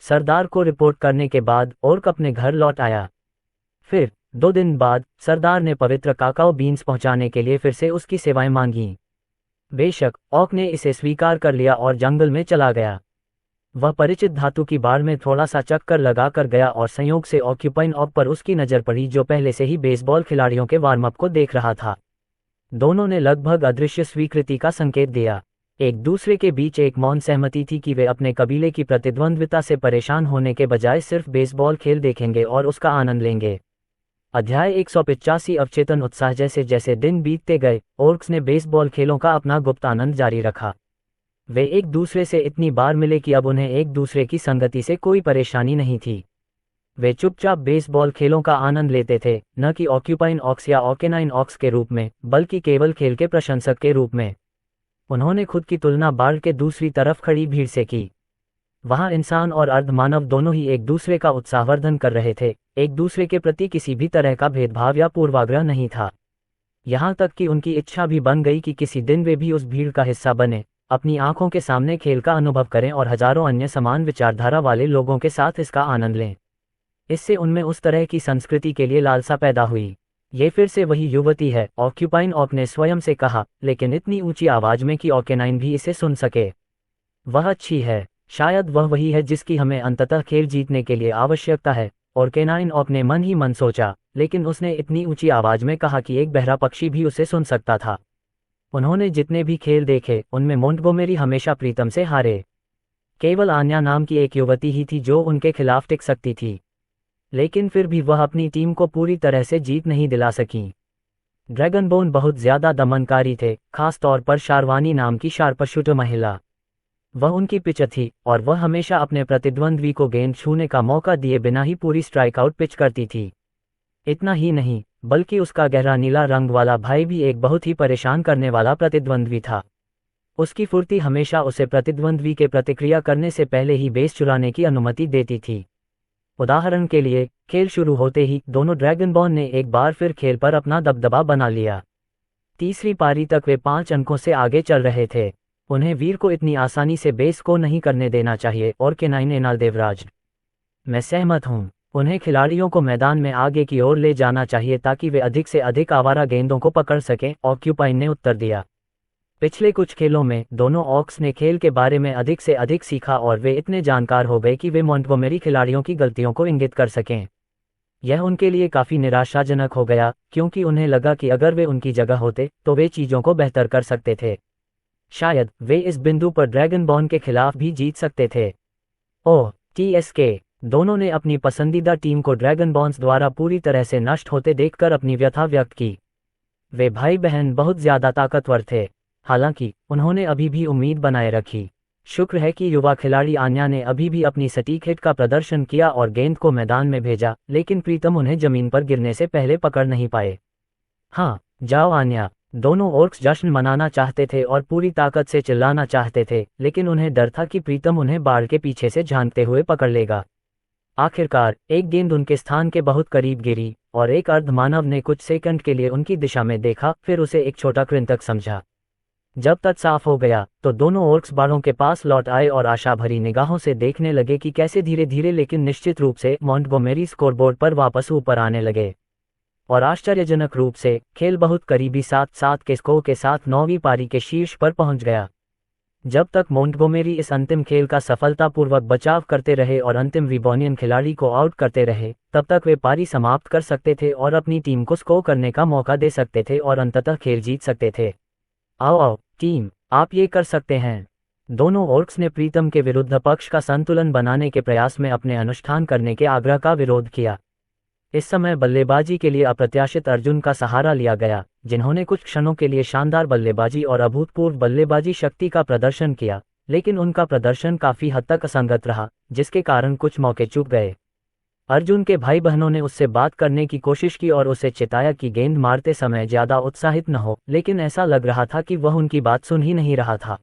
सरदार को रिपोर्ट करने के बाद ऑर्क अपने घर लौट आया। फिर 2 दिन बाद सरदार ने पवित्र काकाओ बीन्स पहुंचाने के लिए फिर से उसकी सेवाएं मांगी। बेशक ऑक ने इसे स्वीकार कर लिया और जंगल में चला गया। वह परिचित धातु की बाड़ में थोड़ा सा चक्कर लगा कर गया और संयोग से ऑक्यूपाइन ऑक पर उसकी नज़र पड़ी, जो पहले से ही बेसबॉल खिलाड़ियों के वार्म अप को देख रहा था। दोनों ने लगभग अदृश्य स्वीकृति का संकेत दिया। एक दूसरे के बीच एक मौन सहमति थी कि वे अपने कबीले की प्रतिद्वंद्विता से परेशान होने के बजाय सिर्फ बेसबॉल खेल देखेंगे और उसका आनंद लेंगे। अध्याय 185 अवचेतन उत्साह। जैसे जैसे दिन बीतते गए, ऑर्क्स ने बेसबॉल खेलों का अपना गुप्त आनंद जारी रखा। वे एक दूसरे से इतनी बार मिले कि अब उन्हें एक दूसरे की संगति से कोई परेशानी नहीं थी। वे चुपचाप बेसबॉल खेलों का आनंद लेते थे, न कि ऑक्यूपाइन ऑक्स या ऑकेनाइन ऑक्स के रूप में, बल्कि केवल खेल के प्रशंसक के रूप में। उन्होंने खुद की तुलना बाढ़ के दूसरी तरफ खड़ी भीड़ से की। वहां इंसान और अर्धमानव दोनों ही एक दूसरे का उत्साहवर्धन कर रहे थे। एक दूसरे के प्रति किसी भी तरह का भेदभाव या पूर्वाग्रह नहीं था। यहां तक कि उनकी इच्छा भी बन गई कि किसी दिन वे भी उस भीड़ का हिस्सा बने, अपनी आंखों के सामने खेल का अनुभव करें और हजारों अन्य समान विचारधारा वाले लोगों के साथ इसका आनंद लें। इससे उनमें उस तरह की संस्कृति के लिए लालसा पैदा हुई। ये फिर से वही युवती है, ऑक्यूपाइन ऑक ने स्वयं से कहा, लेकिन इतनी ऊंची आवाज में कि ऑकेनाइन भी इसे सुन सके। वह अच्छी है। शायद वह वही है जिसकी हमें अंततः खेल जीतने के लिए आवश्यकता है, ऑकेनाइन ऑक ने मन ही मन सोचा, लेकिन उसने इतनी ऊंची आवाज में कहा कि एक बहरा पक्षी भी उसे सुन सकता था। उन्होंने जितने भी खेल देखे, उनमें मोंटगोमेरी हमेशा प्रीतम से हारे। केवल आन्या नाम की एक युवती ही थी जो उनके खिलाफ टिक सकती थी, लेकिन फिर भी वह अपनी टीम को पूरी तरह से जीत नहीं दिला सकी। ड्रैगनबोन बहुत ज्यादा दमनकारी थे, खास तौर पर शारवानी नाम की शार्पशूटर महिला। वह उनकी पिच थी और वह हमेशा अपने प्रतिद्वंद्वी को गेंद छूने का मौका दिए बिना ही पूरी स्ट्राइक आउट पिच करती थी। इतना ही नहीं, बल्कि उसका गहरा नीला रंग वाला भाई भी एक बहुत ही परेशान करने वाला प्रतिद्वंद्वी था। उसकी फुर्ती हमेशा उसे प्रतिद्वंद्वी के प्रतिक्रिया करने से पहले ही बेस चुराने की अनुमति देती थी। उदाहरण के लिए, खेल शुरू होते ही दोनों ड्रैगनबॉर्न ने एक बार फिर खेल पर अपना दबदबा बना लिया। तीसरी पारी तक वे 5 अंकों से आगे चल रहे थे। उन्हें वीर को इतनी आसानी से बेस को नहीं करने देना चाहिए और केनाइन एनाल देवराज, मैं सहमत हूं। उन्हें खिलाड़ियों को मैदान में आगे की ओर ले जाना चाहिए ताकि वे अधिक से अधिक आवारा गेंदों को पकड़ सकें, ऑक्यूपाइन ने उत्तर दिया। पिछले कुछ खेलों में दोनों ऑक्स ने खेल के बारे में अधिक से अधिक सीखा और वे इतने जानकार हो गए कि वे मॉन्टगोमेरी खिलाड़ियों की गलतियों को इंगित कर सकें। यह उनके लिए काफ़ी निराशाजनक हो गया, क्योंकि उन्हें लगा कि अगर वे उनकी जगह होते तो वे चीज़ों को बेहतर कर सकते थे। शायद वे इस बिंदु पर ड्रैगनबॉर्न के खिलाफ भी जीत सकते थे। ओह, TSK, दोनों ने अपनी पसंदीदा टीम को ड्रैगनबॉर्न्स द्वारा पूरी तरह से नष्ट होते देखकर अपनी व्यथा व्यक्त की। वे भाई बहन बहुत ज़्यादा ताकतवर थे, हालांकि उन्होंने अभी भी उम्मीद बनाए रखी। शुक्र है कि युवा खिलाड़ी आन्या ने अभी भी अपनी सटीक हिट का प्रदर्शन किया और गेंद को मैदान में भेजा, लेकिन प्रीतम उन्हें जमीन पर गिरने से पहले पकड़ नहीं पाए। हाँ, जाओ आन्या। दोनों ऑर्क्स जश्न मनाना चाहते थे और पूरी ताकत से चिल्लाना चाहते थे, लेकिन उन्हें डर था कि प्रीतम उन्हें बाढ़ के पीछे से झांकते हुए पकड़ लेगा। आखिरकार एक गेंद उनके स्थान के बहुत करीब गिरी और एक अर्धमानव ने कुछ सेकंड के लिए उनकी दिशा में देखा, फिर उसे एक छोटा कृंतक समझा। जब तक साफ हो गया तो दोनों ऑर्क्स बाड़ों के पास लौट आए और आशा भरी निगाहों से देखने लगे कि कैसे धीरे धीरे लेकिन निश्चित रूप से मॉन्टगोमेरी स्कोरबोर्ड पर वापस ऊपर आने लगे। और आश्चर्यजनक रूप से खेल बहुत करीबी 7-7 के स्कोर के साथ 9वीं पारी के शीर्ष पर पहुंच गया। जब तक मॉन्टगोमेरी इस अंतिम खेल का सफलतापूर्वक बचाव करते रहे और अंतिम विबोनियन खिलाड़ी को आउट करते रहे, तब तक वे पारी समाप्त कर सकते थे और अपनी टीम को स्कोर करने का मौका दे सकते थे और अंततः खेल जीत सकते थे। आओ आओ टीम, आप ये कर सकते हैं। दोनों ऑर्क्स ने प्रीतम के विरुद्ध पक्ष का संतुलन बनाने के प्रयास में अपने अनुष्ठान करने के आग्रह का विरोध किया। इस समय बल्लेबाजी के लिए अप्रत्याशित अर्जुन का सहारा लिया गया, जिन्होंने कुछ क्षणों के लिए शानदार बल्लेबाजी और अभूतपूर्व बल्लेबाजी शक्ति का प्रदर्शन किया, लेकिन उनका प्रदर्शन काफी हद तक असंगत रहा, जिसके कारण कुछ मौके चूक गए। अर्जुन के भाई बहनों ने उससे बात करने की कोशिश की और उसे चिताया कि गेंद मारते समय ज्यादा उत्साहित न हो, लेकिन ऐसा लग रहा था कि वह उनकी बात सुन ही नहीं रहा था।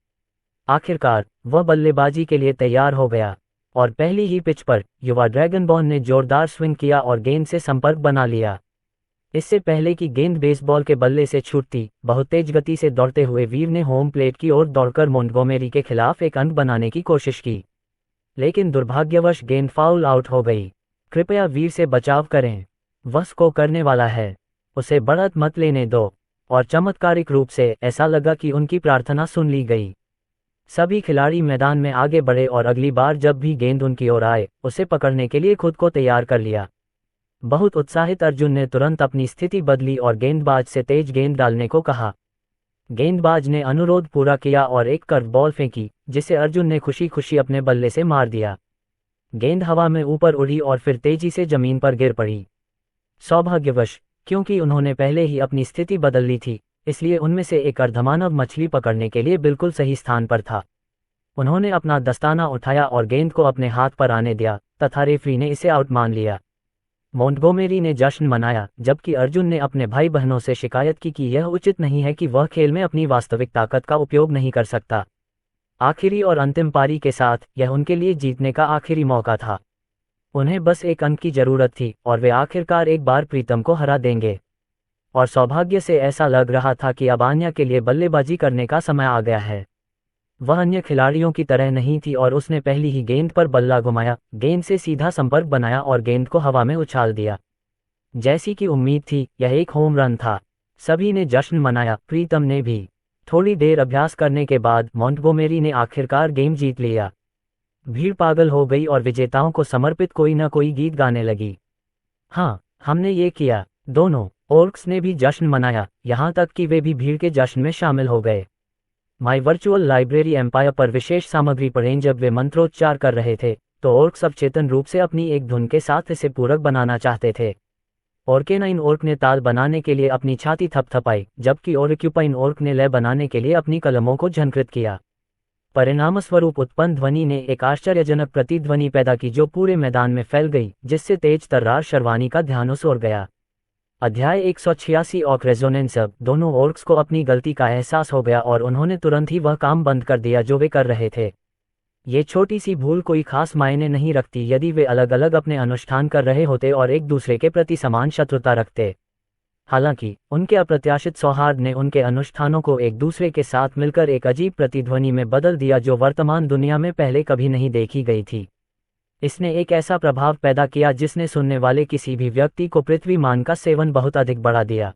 आखिरकार वह बल्लेबाजी के लिए तैयार हो गया और पहली ही पिच पर युवा ड्रैगनबॉर्न ने जोरदार स्विंग किया और गेंद से संपर्क बना लिया। इससे पहले कि गेंद बेसबॉल के बल्ले से छूटती, बहुत तेज गति से दौड़ते हुए वीर ने होम प्लेट की ओर दौड़कर मॉन्टगोमेरी के खिलाफ एक अंक बनाने की कोशिश की, लेकिन दुर्भाग्यवश गेंद फाउल आउट हो गई। कृपया वीर से बचाव करें, वह स्कोर करने वाला है, उसे बढ़त मत लेने दो। और चमत्कारिक रूप से ऐसा लगा कि उनकी प्रार्थना सुन ली गई। सभी खिलाड़ी मैदान में आगे बढ़े और अगली बार जब भी गेंद उनकी ओर आए, उसे पकड़ने के लिए खुद को तैयार कर लिया। बहुत उत्साहित अर्जुन ने तुरंत अपनी स्थिति बदली और गेंदबाज से तेज गेंद डालने को कहा। गेंदबाज ने अनुरोध पूरा किया और एक कर्व बॉल फेंकी, जिसे अर्जुन ने खुशी खुशी अपने बल्ले से मार दिया। गेंद हवा में ऊपर उड़ी और फिर तेजी से जमीन पर गिर पड़ी। सौभाग्यवश, क्योंकि उन्होंने पहले ही अपनी स्थिति बदल ली थी, इसलिए उनमें से एक अर्धमानव मछली पकड़ने के लिए बिल्कुल सही स्थान पर था। उन्होंने अपना दस्ताना उठाया और गेंद को अपने हाथ पर आने दिया, तथा रेफरी ने इसे आउट मान लिया। मॉन्टगोमेरी ने जश्न मनाया, जबकि अर्जुन ने अपने भाई बहनों से शिकायत की कि यह उचित नहीं है कि वह खेल में अपनी वास्तविक ताकत का उपयोग नहीं कर सकता। आखिरी और अंतिम पारी के साथ यह उनके लिए जीतने का आखिरी मौका था। उन्हें बस एक अंक की जरूरत थी और वे आखिरकार एक बार प्रीतम को हरा देंगे। और सौभाग्य से ऐसा लग रहा था कि अब आन्या के लिए बल्लेबाजी करने का समय आ गया है। वह अन्य खिलाड़ियों की तरह नहीं थी और उसने पहली ही गेंद पर बल्ला घुमाया, गेंद से सीधा संपर्क बनाया और गेंद को हवा में उछाल दिया। जैसी कि उम्मीद थी, यह एक होम रन था। सभी ने जश्न मनाया, प्रीतम ने भी। थोड़ी देर अभ्यास करने के बाद मॉन्टगोमेरी ने आखिरकार गेम जीत लिया। भीड़ पागल हो गई और विजेताओं को समर्पित कोई न कोई गीत गाने लगी। हाँ, हमने ये किया। दोनों ऑर्क्स ने भी जश्न मनाया, यहाँ तक कि वे भी भीड़ के जश्न में शामिल हो गए। माई वर्चुअल लाइब्रेरी एम्पायर पर विशेष सामग्री पढ़ें। जब वे मंत्रोच्चार कर रहे थे तो ऑर्क्स अब चेतन रूप से अपनी एक धुन के साथ इसे पूरक बनाना चाहते थे। ऑर्केनाइन ऑर्क ने ताल बनाने के लिए अपनी छाती थपथपाई, जबकि ऑर्क्यूपाइन ऑर्क ने लय बनाने के लिए अपनी कलमों को झनकृत किया। परिणामस्वरूप उत्पन्न ध्वनि ने एक आश्चर्यजनक प्रतिध्वनि पैदा की जो पूरे मैदान में फैल गई, जिससे तेज तर्रार शर्वानी का ध्यान उस ओर गया। अध्याय 186 ऑर्क रेजोनेंस। अब दोनों ऑर्क्स को अपनी गलती का एहसास हो गया और उन्होंने तुरंत ही वह काम बंद कर दिया जो वे कर रहे थे। ये छोटी सी भूल कोई खास मायने नहीं रखती यदि वे अलग अलग अपने अनुष्ठान कर रहे होते और एक दूसरे के प्रति समान शत्रुता रखते। हालांकि उनके अप्रत्याशित सौहार्द ने उनके अनुष्ठानों को एक दूसरे के साथ मिलकर एक अजीब प्रतिध्वनि में बदल दिया जो वर्तमान दुनिया में पहले कभी नहीं देखी गई थी। इसने एक ऐसा प्रभाव पैदा किया जिसने सुनने वाले किसी भी व्यक्ति को पृथ्वी मान का सेवन बहुत अधिक बढ़ा दिया।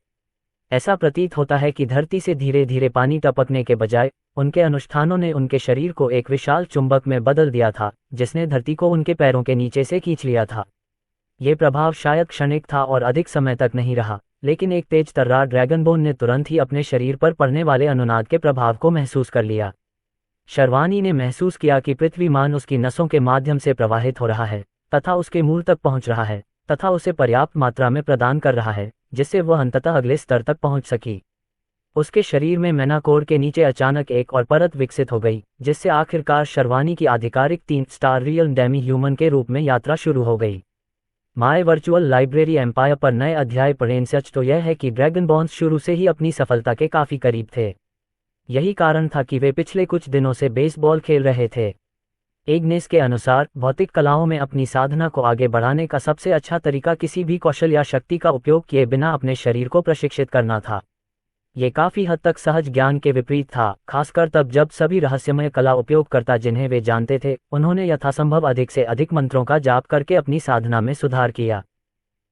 ऐसा प्रतीत होता है कि धरती से धीरे धीरे पानी टपकने के बजाय उनके अनुष्ठानों ने उनके शरीर को एक विशाल चुंबक में बदल दिया था जिसने धरती को उनके पैरों के नीचे से खींच लिया था। ये प्रभाव शायद क्षणिक था और अधिक समय तक नहीं रहा, लेकिन एक तेज तर्रार ड्रैगनबोन ने तुरंत ही अपने शरीर पर पड़ने वाले अनुनाद के प्रभाव को महसूस कर लिया। शर्वानी ने महसूस किया कि पृथ्वीमान उसकी नसों के माध्यम से प्रवाहित हो रहा है तथा उसके मूल तक पहुंच रहा है तथा उसे पर्याप्त मात्रा में प्रदान कर रहा है जिससे वह अंततः अगले स्तर तक पहुंच सकी। उसके शरीर में मैनाकोर के नीचे अचानक एक और परत विकसित हो गई जिससे आखिरकार शर्वानी की आधिकारिक 3 स्टार रियल डेमी ह्यूमन के रूप में यात्रा शुरू हो गई। माय वर्चुअल लाइब्रेरी एम्पायर पर नए अध्याय पढ़ें। सच तो यह है कि ड्रैगनबॉन्स शुरू से ही अपनी सफलता के काफी करीब थे। यही कारण था कि वे पिछले कुछ दिनों से बेसबॉल खेल रहे थे। एग्नेस के अनुसार भौतिक कलाओं में अपनी साधना को आगे बढ़ाने का सबसे अच्छा तरीका किसी भी कौशल या शक्ति का उपयोग किए बिना अपने शरीर को प्रशिक्षित करना था। ये काफी हद तक सहज ज्ञान के विपरीत था, खासकर तब जब सभी रहस्यमय कला उपयोगकर्ता जिन्हें वे जानते थे उन्होंने यथासंभव अधिक से अधिक मंत्रों का जाप करके अपनी साधना में सुधार किया।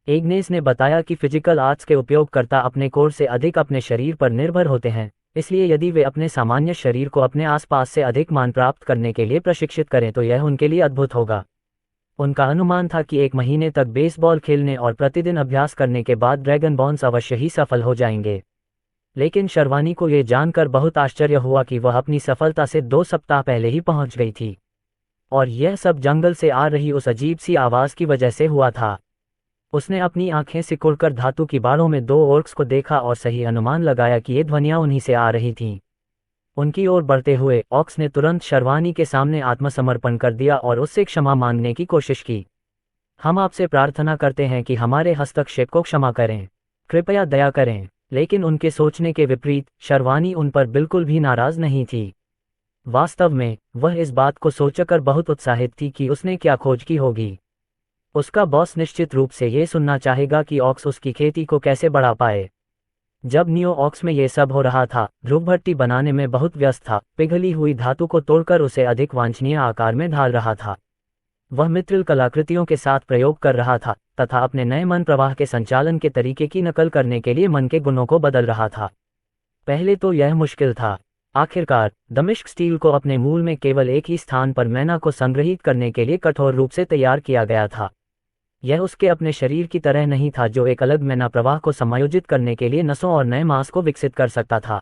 एग्नेस ने बताया कि फिजिकल आर्ट्स के उपयोगकर्ता अपने कोर से अधिक अपने शरीर पर निर्भर होते हैं, इसलिए यदि वे अपने सामान्य शरीर को अपने आसपास से अधिक मान प्राप्त करने के लिए प्रशिक्षित करें तो यह उनके लिए अद्भुत होगा। उनका अनुमान था कि 1 महीने तक बेसबॉल खेलने और प्रतिदिन अभ्यास करने के बाद ड्रैगनबॉन्स अवश्य ही सफल हो जाएंगे। लेकिन शर्वानी को यह जानकर बहुत आश्चर्य हुआ कि वह अपनी सफलता से 2 सप्ताह पहले ही पहुंच गई थी, और यह सब जंगल से आ रही उस अजीब सी आवाज की वजह से हुआ था। उसने अपनी आंखें सिकुड़कर धातु की बाड़ों में 2 ऑर्क्स को देखा और सही अनुमान लगाया कि ये ध्वनियां उन्हीं से आ रही थीं। उनकी ओर बढ़ते हुए ऑक्स ने तुरंत शर्वानी के सामने आत्मसमर्पण कर दिया और उससे क्षमा मांगने की कोशिश की। हम आपसे प्रार्थना करते हैं कि हमारे हस्तक्षेप को क्षमा करें, कृपया दया करें। लेकिन उनके सोचने के विपरीत शर्वानी उन पर बिल्कुल भी नाराज नहीं थी। वास्तव में वह इस बात को सोचकर बहुत उत्साहित थी कि उसने क्या खोज की होगी। उसका बॉस निश्चित रूप से ये सुनना चाहेगा कि ऑक्स उसकी खेती को कैसे बढ़ा पाए। जब नियो ऑक्स में ये सब हो रहा था, ध्रुव भट्टी बनाने में बहुत व्यस्त था, पिघली हुई धातु को तोड़कर उसे अधिक वांछनीय आकार में ढाल रहा था। वह मित्रिल कलाकृतियों के साथ प्रयोग कर रहा था तथा अपने नए मन प्रवाह के संचालन के तरीके की नकल करने के लिए मन के गुणों को बदल रहा था। पहले तो यह मुश्किल था। आखिरकार दमिश्क स्टील को अपने मूल में केवल एक ही स्थान पर मैना को संग्रहित करने के लिए कठोर रूप से तैयार किया गया था। यह उसके अपने शरीर की तरह नहीं था जो एक अलग मैना प्रवाह को समायोजित करने के लिए नसों और नए मांस को विकसित कर सकता था।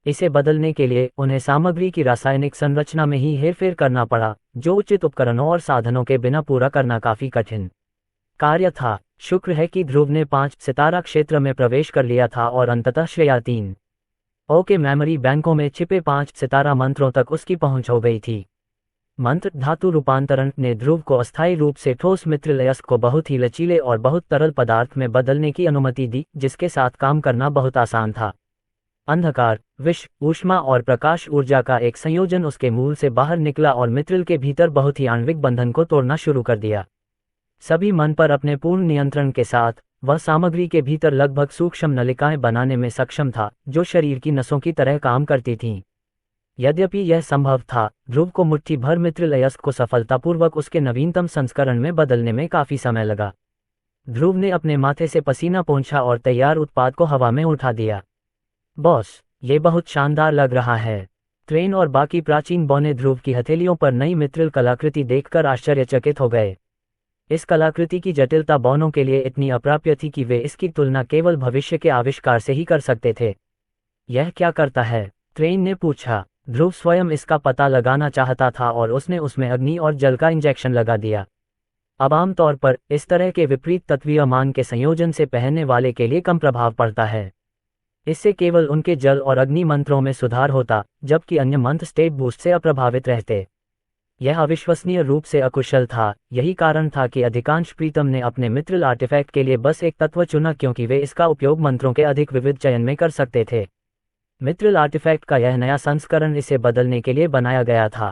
इसे बदलने के लिए उन्हें सामग्री की रासायनिक संरचना में ही हेरफेर करना पड़ा, जो उचित उपकरणों और साधनों के बिना पूरा करना काफी कठिन कार्य था। शुक्र है कि ध्रुव ने 5 सितारा क्षेत्र में प्रवेश कर लिया था और अंततः श्रेया 3 के मेमोरी बैंकों में छिपे 5 सितारा मंत्रों तक उसकी पहुंच हो गई थी। मंत्र धातु रूपांतरण ने ध्रुव को अस्थायी रूप से ठोस मित्रिल अयस्क को बहुत ही लचीले और बहुत तरल पदार्थ में बदलने की अनुमति दी, जिसके साथ काम करना बहुत आसान था। अंधकार, विष, ऊष्मा और प्रकाश ऊर्जा का एक संयोजन उसके मूल से बाहर निकला और मित्रिल के भीतर बहुत ही आणविक बंधन को तोड़ना शुरू कर दिया। सभी मन पर अपने पूर्ण नियंत्रण के साथ वह सामग्री के भीतर लगभग सूक्ष्म नलिकाएं बनाने में सक्षम था, जो शरीर की नसों की तरह काम करती थीं। यद्यपि यह संभव था, ध्रुव को मुट्ठी भर मित्रिल अयस्क को सफलतापूर्वक उसके नवीनतम संस्करण में बदलने में काफी समय लगा। ध्रुव ने अपने माथे से पसीना पोंछा और तैयार उत्पाद को हवा में उठा दिया। बॉस, ये बहुत शानदार लग रहा है। ट्रेन और बाकी प्राचीन बौने ध्रुव की हथेलियों पर नई मित्रिल कलाकृति देखकर आश्चर्यचकित हो गए। इस कलाकृति की जटिलता बौनों के लिए इतनी अप्राप्य थी कि वे इसकी तुलना केवल भविष्य के आविष्कार से ही कर सकते थे। यह क्या करता है? ट्रेन ने पूछा। ध्रुव स्वयं इसका पता लगाना चाहता था और उसने उसमें अग्नि और जल का इंजेक्शन लगा दिया। अब आमतौर पर इस तरह के विपरीत तत्वीय मान के संयोजन से पहनने वाले के लिए कम प्रभाव पड़ता है। इससे केवल उनके जल और अग्नि मंत्रों में सुधार होता, जबकि अन्य मंत्र स्टेट बूस्ट से अप्रभावित रहते। यह अविश्वसनीय रूप से अकुशल था। यही कारण था कि अधिकांश प्रीतम ने अपने मित्रिल आर्टिफैक्ट के लिए बस एक तत्व चुना, क्योंकि वे इसका उपयोग मंत्रों के अधिक विविध चयन में कर सकते थे। मित्रिल आर्टिफैक्ट का यह नया संस्करण इसे बदलने के लिए बनाया गया था।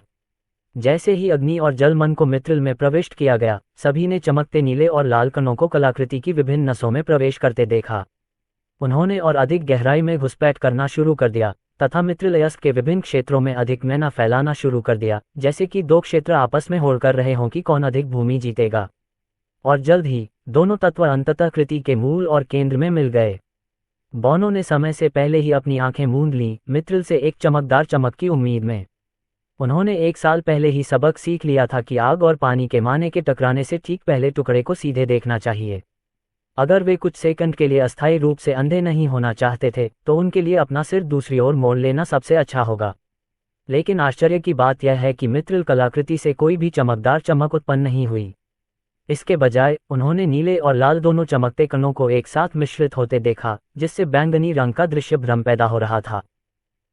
जैसे ही अग्नि और जल मन को मित्रिल में प्रविष्ट किया गया, सभी ने चमकते नीले और लाल कणों को कलाकृति की विभिन्न नसों में प्रवेश करते देखा। उन्होंने और अधिक गहराई में घुसपैठ करना शुरू कर दिया तथा मित्रिलयस्क के विभिन्न क्षेत्रों में अधिक मैना फैलाना शुरू कर दिया, जैसे कि दो क्षेत्र आपस में होड़ कर रहे हों कि कौन अधिक भूमि जीतेगा। और जल्द ही दोनों तत्व अंततः कृति के मूल और केंद्र में मिल गए। बौनों ने समय से पहले ही अपनी आंखें मूंद लीं, मित्रिल से एक चमकदार चमक की उम्मीद में। उन्होंने 1 साल पहले ही सबक सीख लिया था कि आग और पानी के माने के टकराने से ठीक पहले टुकड़े को सीधे देखना चाहिए। अगर वे कुछ सेकंड के लिए अस्थायी रूप से अंधे नहीं होना चाहते थे, तो उनके लिए अपना सिर दूसरी ओर मोड़ लेना सबसे अच्छा होगा। लेकिन आश्चर्य की बात यह है कि मित्रिल कलाकृति से कोई भी चमकदार चमक उत्पन्न नहीं हुई। इसके बजाय उन्होंने नीले और लाल दोनों चमकते कणों को एक साथ मिश्रित होते देखा, जिससे बैंगनी रंग का दृश्य भ्रम पैदा हो रहा था।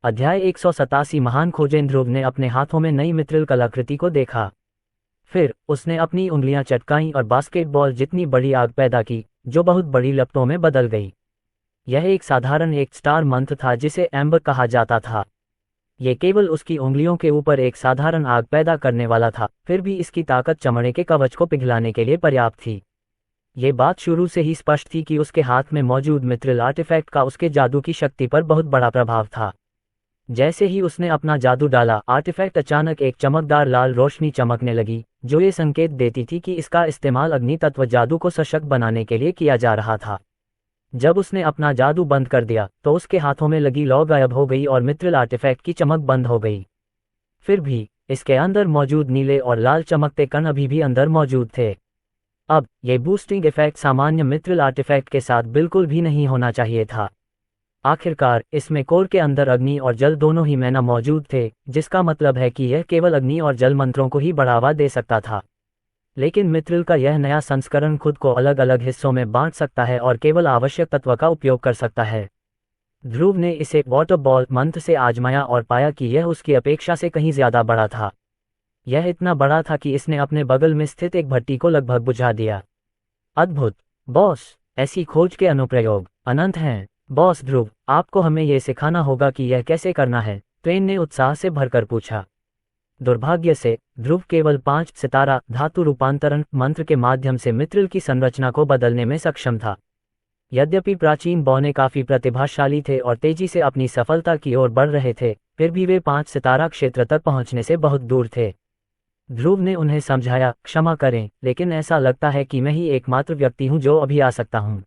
अध्याय 187 महान खोजें। ध्रुव ने अपने हाथों में नई मित्रिल कलाकृति को देखा। फिर उसने अपनी उंगलियां चटकाईं और बास्केटबॉल जितनी बड़ी आग पैदा की, जो बहुत बड़ी लपटों में बदल गई। यह एक साधारण एक स्टार मंत्र था जिसे एम्बर कहा जाता था। ये केवल उसकी उंगलियों के ऊपर एक साधारण आग पैदा करने वाला था, फिर भी इसकी ताकत चमड़े के कवच को पिघलाने के लिए पर्याप्त थी। ये बात शुरू से ही स्पष्ट थी कि उसके हाथ में मौजूद मित्रिल आर्टिफैक्ट का उसके जादू की शक्ति पर बहुत बड़ा प्रभाव था। जैसे ही उसने अपना जादू डाला, आर्टिफैक्ट अचानक एक चमकदार लाल रोशनी चमकने लगी, जो ये संकेत देती थी कि इसका इस्तेमाल अग्नि तत्व जादू को सशक्त बनाने के लिए किया जा रहा था। जब उसने अपना जादू बंद कर दिया, तो उसके हाथों में लगी लौ गायब हो गई और मित्रिल आर्टिफैक्ट की चमक बंद हो गई। फिर भी इसके अंदर मौजूद नीले और लाल चमकते कण अभी भी अंदर मौजूद थे। अब ये बूस्टिंग इफेक्ट सामान्य मित्रिल आर्टिफैक्ट के साथ बिल्कुल भी नहीं होना चाहिए था। आखिरकार इसमें कोर के अंदर अग्नि और जल दोनों ही मैना मौजूद थे, जिसका मतलब है कि यह केवल अग्नि और जल मंत्रों को ही बढ़ावा दे सकता था। लेकिन मित्रिल का यह नया संस्करण खुद को अलग अलग हिस्सों में बांट सकता है और केवल आवश्यक तत्व का उपयोग कर सकता है। ध्रुव ने इसे वाटर बॉल मंत्र से आजमाया और पाया कि यह उसकी अपेक्षा से कहीं ज्यादा बड़ा था। यह इतना बड़ा था कि इसने अपने बगल में स्थित एक भट्टी को लगभग बुझा दिया। अद्भुत बॉस, ऐसी खोज के अनुप्रयोग अनंत हैं। बॉस ध्रुव, आपको हमें यह सिखाना होगा कि यह कैसे करना है, ट्रेन ने उत्साह से भरकर पूछा। दुर्भाग्य से ध्रुव केवल 5 सितारा धातु रूपांतरण मंत्र के माध्यम से मित्रिल की संरचना को बदलने में सक्षम था। यद्यपि प्राचीन बौने काफी प्रतिभाशाली थे और तेजी से अपनी सफलता की ओर बढ़ रहे थे, फिर भी वे 5 सितारा क्षेत्र तक पहुंचने से बहुत दूर थे। ध्रुव ने उन्हें समझाया, क्षमा करें, लेकिन ऐसा लगता है कि मैं ही एकमात्र व्यक्ति हूं जो अभी आ सकता हूं।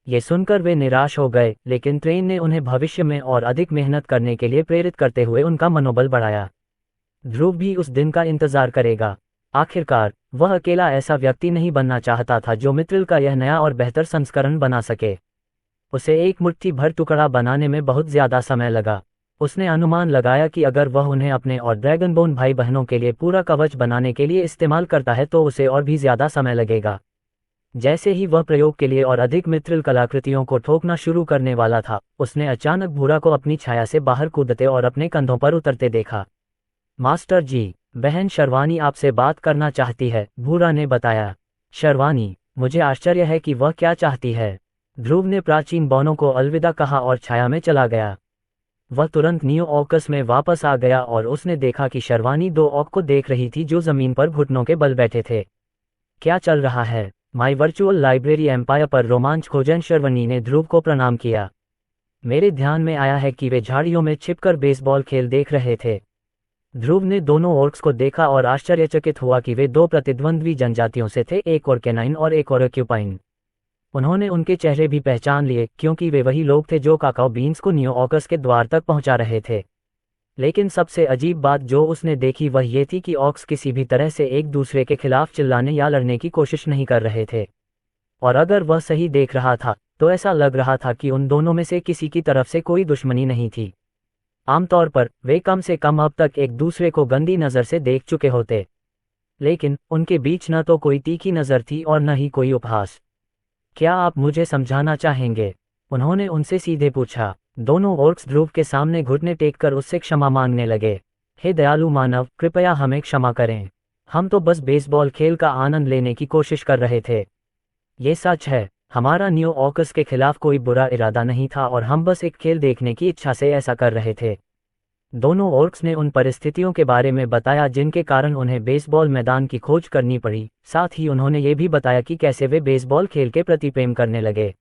ये सुनकर वे निराश हो गए, लेकिन ट्रेन ने उन्हें भविष्य में और अधिक मेहनत करने के लिए प्रेरित करते हुए उनका मनोबल बढ़ाया। ध्रुव भी उस दिन का इंतजार करेगा। आखिरकार वह अकेला ऐसा व्यक्ति नहीं बनना चाहता था जो मित्रिल का यह नया और बेहतर संस्करण बना सके। उसे एक मुट्ठी भर टुकड़ा बनाने में बहुत ज्यादा समय लगा। उसने अनुमान लगाया कि अगर वह उन्हें अपने और ड्रैगनबोन भाई बहनों के लिए पूरा कवच बनाने के लिए इस्तेमाल करता है तो उसे और भी ज्यादा समय लगेगा। जैसे ही वह प्रयोग के लिए और अधिक मित्रिल कलाकृतियों को ठोकना शुरू करने वाला था, उसने अचानक भूरा को अपनी छाया से बाहर कूदते और अपने कंधों पर उतरते देखा। मास्टर जी, बहन शर्वानी आपसे बात करना चाहती है, भूरा ने बताया। शर्वानी, मुझे आश्चर्य है कि वह क्या चाहती है। ध्रुव ने प्राचीन बौनों को अलविदा कहा और छाया में चला गया। वह तुरंत न्यू ऑकस में वापस आ गया और उसने देखा कि शर्वानी 2 ऑक को देख रही थी जो जमीन पर घुटनों के बल बैठे थे। क्या चल रहा है? माई वर्चुअल लाइब्रेरी एम्पायर पर रोमांच खोजन शर्वनी ने ध्रुव को प्रणाम किया। मेरे ध्यान में आया है कि वे झाड़ियों में छिपकर बेसबॉल खेल देख रहे थे। ध्रुव ने दोनों ऑर्क्स को देखा और आश्चर्यचकित हुआ कि वे 2 प्रतिद्वंद्वी जनजातियों से थे, एक ऑर्केनाइन और एक ऑर्क्यूपाइन। उन्होंने उनके चेहरे भी पहचान लिए, क्योंकि वे वही लोग थे जो काकाओ बीन्स को न्यू ऑकस के द्वार तक पहुंचा रहे थे। लेकिन सबसे अजीब बात जो उसने देखी वह ये थी कि ऑक्स किसी भी तरह से एक दूसरे के खिलाफ चिल्लाने या लड़ने की कोशिश नहीं कर रहे थे। और अगर वह सही देख रहा था, तो ऐसा लग रहा था कि उन दोनों में से किसी की तरफ से कोई दुश्मनी नहीं थी। आमतौर पर वे कम से कम अब तक एक दूसरे को गंदी नज़र से देख चुके होते, लेकिन उनके बीच न तो कोई तीखी नज़र थी और न ही कोई उपहास। क्या आप मुझे समझाना चाहेंगे? उन्होंने उनसे सीधे पूछा। दोनों ऑर्क्स ध्रुव के सामने घुटने टेककर उससे क्षमा मांगने लगे। हे दयालु मानव, कृपया हमें क्षमा करें। हम तो बस बेसबॉल खेल का आनंद लेने की कोशिश कर रहे थे। ये सच है, हमारा न्यू ऑर्क्स के खिलाफ कोई बुरा इरादा नहीं था और हम बस एक खेल देखने की इच्छा से ऐसा कर रहे थे। दोनों ऑर्क्स ने उन परिस्थितियों के बारे में बताया जिनके कारण उन्हें बेसबॉल मैदान की खोज करनी पड़ी। साथ ही उन्होंने ये भी बताया कि कैसे वे बेसबॉल खेल के प्रति प्रेम करने लगे।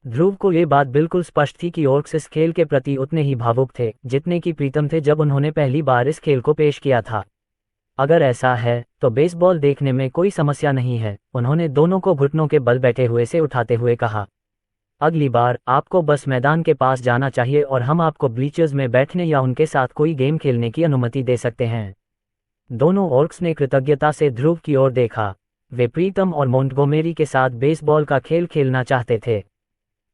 ध्रुव को ये बात बिल्कुल स्पष्ट थी कि ऑर्क्स इस खेल के प्रति उतने ही भावुक थे जितने कि प्रीतम थे जब उन्होंने पहली बार इस खेल को पेश किया था। अगर ऐसा है तो बेसबॉल देखने में कोई समस्या नहीं है, उन्होंने दोनों को घुटनों के बल बैठे हुए से उठाते हुए कहा। अगली बार आपको बस मैदान के पास जाना चाहिए और हम आपको ब्लीचर्स में बैठने या उनके साथ कोई गेम खेलने की अनुमति दे सकते हैं। दोनों ऑर्क्स ने कृतज्ञता से ध्रुव की ओर देखा। वे प्रीतम और मोंटगोमेरी के साथ बेसबॉल का खेल खेलना चाहते थे।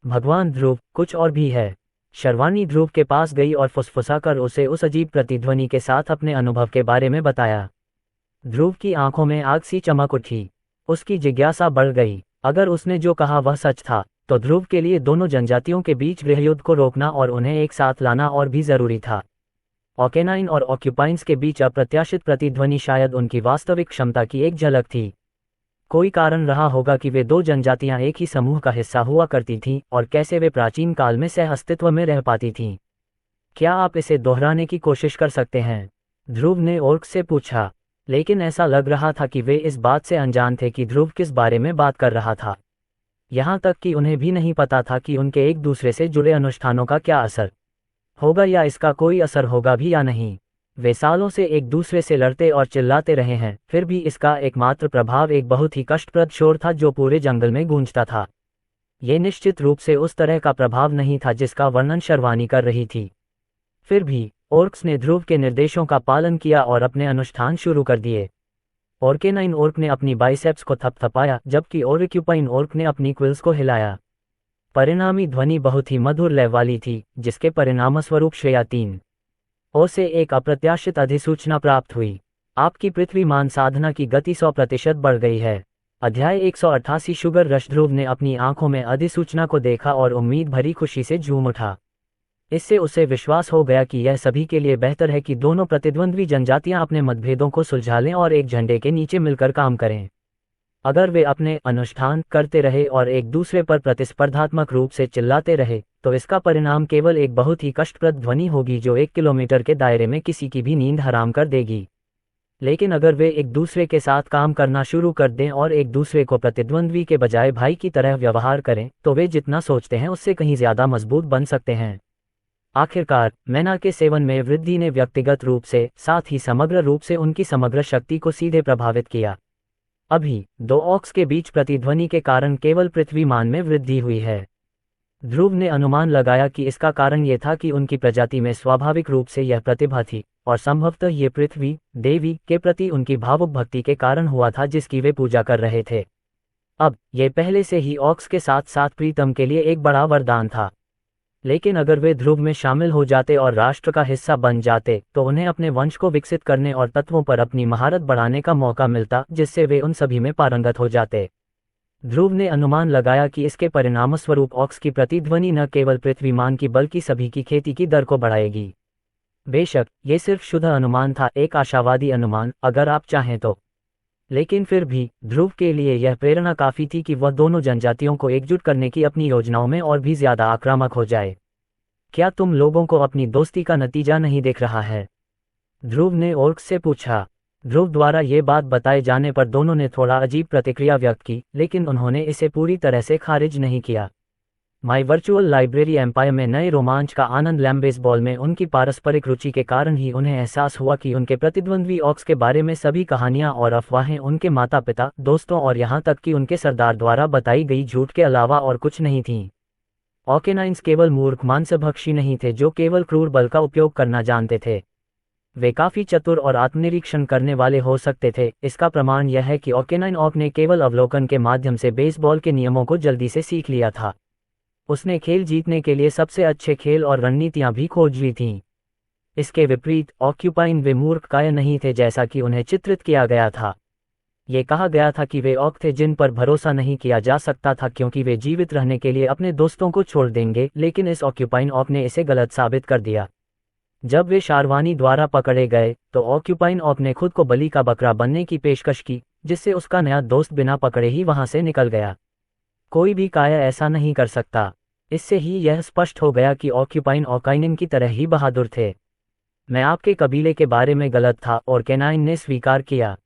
भगवान ध्रुव, कुछ और भी है। शर्वानी ध्रुव के पास गई और फुसफुसाकर उसे उस अजीब प्रतिध्वनि के साथ अपने अनुभव के बारे में बताया। ध्रुव की आंखों में आग सी चमक उठी। उसकी जिज्ञासा बढ़ गई। अगर उसने जो कहा वह सच था तो ध्रुव के लिए दोनों जनजातियों के बीच गृहयुद्ध को रोकना और उन्हें एक साथ लाना और भी जरूरी था। ऑकेनाइन और ऑक्यूपाइंस के बीच अप्रत्याशित प्रतिध्वनि शायद उनकी वास्तविक क्षमता की एक झलक थी। कोई कारण रहा होगा कि वे दो जनजातियां एक ही समूह का हिस्सा हुआ करती थीं और कैसे वे प्राचीन काल में सह अस्तित्व में रह पाती थीं। क्या आप इसे दोहराने की कोशिश कर सकते हैं? ध्रुव ने ऑर्क से पूछा, लेकिन ऐसा लग रहा था कि वे इस बात से अनजान थे कि ध्रुव किस बारे में बात कर रहा था। यहाँ तक कि उन्हें भी नहीं पता था कि उनके एक दूसरे से जुड़े अनुष्ठानों का क्या असर होगा या इसका कोई असर होगा भी या नहीं। वे सालों से एक दूसरे से लड़ते और चिल्लाते रहे हैं, फिर भी इसका एकमात्र प्रभाव एक बहुत ही कष्टप्रद शोर था जो पूरे जंगल में गूंजता था। ये निश्चित रूप से उस तरह का प्रभाव नहीं था जिसका वर्णन शर्वानी कर रही थी। फिर भी ऑर्क्स ने ध्रुव के निर्देशों का पालन किया और अपने अनुष्ठान शुरू कर दिए। ऑर्केनाइन ऑर्क ने अपनी बाइसेप्स को थपथपाया जबकि ऑर्क्यूपाइन ऑर्क ने अपनी क्विल्स को हिलाया। परिणामी ध्वनि बहुत ही मधुर लय वाली थी, जिसके परिणामस्वरूप श्रेया 3 ओ से एक अप्रत्याशित अधिसूचना प्राप्त हुई। आपकी पृथ्वीमान साधना की गति 100% बढ़ गई है। अध्याय 188 शुगर रश। ध्रुव ने अपनी आंखों में अधिसूचना को देखा और उम्मीद भरी खुशी से झूम उठा। इससे उसे विश्वास हो गया कि यह सभी के लिए बेहतर है कि दोनों प्रतिद्वंद्वी जनजातियां अपने मतभेदों को सुलझा लें और एक झंडे के नीचे मिलकर काम करें। अगर वे अपने अनुष्ठान करते रहे और एक दूसरे पर प्रतिस्पर्धात्मक रूप से चिल्लाते रहे तो इसका परिणाम केवल एक बहुत ही कष्टप्रद ध्वनि होगी जो 1 किलोमीटर के दायरे में किसी की भी नींद हराम कर देगी। लेकिन अगर वे एक दूसरे के साथ काम करना शुरू कर दें और एक दूसरे को प्रतिद्वंद्वी के बजाय भाई की तरह व्यवहार करें तो वे जितना सोचते हैं उससे कहीं ज्यादा मजबूत बन सकते हैं। आखिरकार मैना के सेवन में वृद्धि ने व्यक्तिगत रूप से साथ ही समग्र रूप से उनकी समग्र शक्ति को सीधे प्रभावित किया। अभी दो ऑक्स के बीच प्रतिध्वनि के कारण केवल पृथ्वीमान में वृद्धि हुई है। ध्रुव ने अनुमान लगाया कि इसका कारण ये था कि उनकी प्रजाति में स्वाभाविक रूप से यह प्रतिभा थी और संभवतः ये पृथ्वी देवी के प्रति उनकी भावुक भक्ति के कारण हुआ था जिसकी वे पूजा कर रहे थे। अब ये पहले से ही ऑक्स के साथ साथ प्रीतम के लिए एक बड़ा वरदान था। लेकिन अगर वे ध्रुव में शामिल हो जाते और राष्ट्र का हिस्सा बन जाते तो उन्हें अपने वंश को विकसित करने और तत्वों पर अपनी महारत बढ़ाने का मौका मिलता जिससे वे उन सभी में पारंगत हो जाते। ध्रुव ने अनुमान लगाया कि इसके परिणामस्वरूप ऑक्स की प्रतिध्वनि न केवल पृथ्वीमान की बल्कि सभी की खेती की दर को बढ़ाएगी। बेशक ये सिर्फ शुद्ध अनुमान था, एक आशावादी अनुमान अगर आप चाहें तो। लेकिन फिर भी ध्रुव के लिए यह प्रेरणा काफी थी कि वह दोनों जनजातियों को एकजुट करने की अपनी योजनाओं में और भी ज्यादा आक्रामक हो जाए। क्या तुम लोगों को अपनी दोस्ती का नतीजा नहीं दिख रहा है? ध्रुव ने ऑर्क्स से पूछा। ध्रुव द्वारा ये बात बताए जाने पर दोनों ने थोड़ा अजीब प्रतिक्रिया व्यक्त की, लेकिन उन्होंने इसे पूरी तरह से खारिज नहीं किया। माई वर्चुअल लाइब्रेरी एम्पायर में नए रोमांच का आनंद लैम बेसबॉल में उनकी पारस्परिक रुचि के कारण ही उन्हें एहसास हुआ कि उनके प्रतिद्वंद्वी ऑक्स के बारे में सभी कहानियां और अफवाहें उनके माता पिता, दोस्तों और यहां तक कि उनके सरदार द्वारा बताई गई झूठ के अलावा और कुछ नहीं थीं। ऑकेनाइंस केवल मूर्ख मांसभक्षी नहीं थे जो केवल क्रूर बल का उपयोग करना जानते थे। वे काफी चतुर और आत्मनिरीक्षण करने वाले हो सकते थे। इसका प्रमाण यह है कि ऑकेनाइन ऑक ने केवल अवलोकन के माध्यम से बेसबॉल के नियमों को जल्दी से सीख लिया था। उसने खेल जीतने के लिए सबसे अच्छे खेल और रणनीतियां भी खोज ली थीं। इसके विपरीत ऑक्यूपाइन वे मूर्ख काय नहीं थे जैसा कि उन्हें चित्रित किया गया था। ये कहा गया था कि वे ऑक थे जिन पर भरोसा नहीं किया जा सकता था क्योंकि वे जीवित रहने के लिए अपने दोस्तों को छोड़ देंगे, लेकिन इस ऑक्यूपाइन ऑक ने इसे गलत साबित कर दिया। जब वे शारवानी द्वारा पकड़े गए तो ऑक्यूपाइन ऑक ने खुद को बलि का बकरा बनने की पेशकश की, जिससे उसका नया दोस्त बिना पकड़े ही वहां से निकल गया। कोई भी काया ऐसा नहीं कर सकता। इससे ही यह स्पष्ट हो गया कि ऑक्यूपाइन ऑकाइनिन की तरह ही बहादुर थे। मैं आपके कबीले के बारे में गलत था और केनाइन ने स्वीकार किया।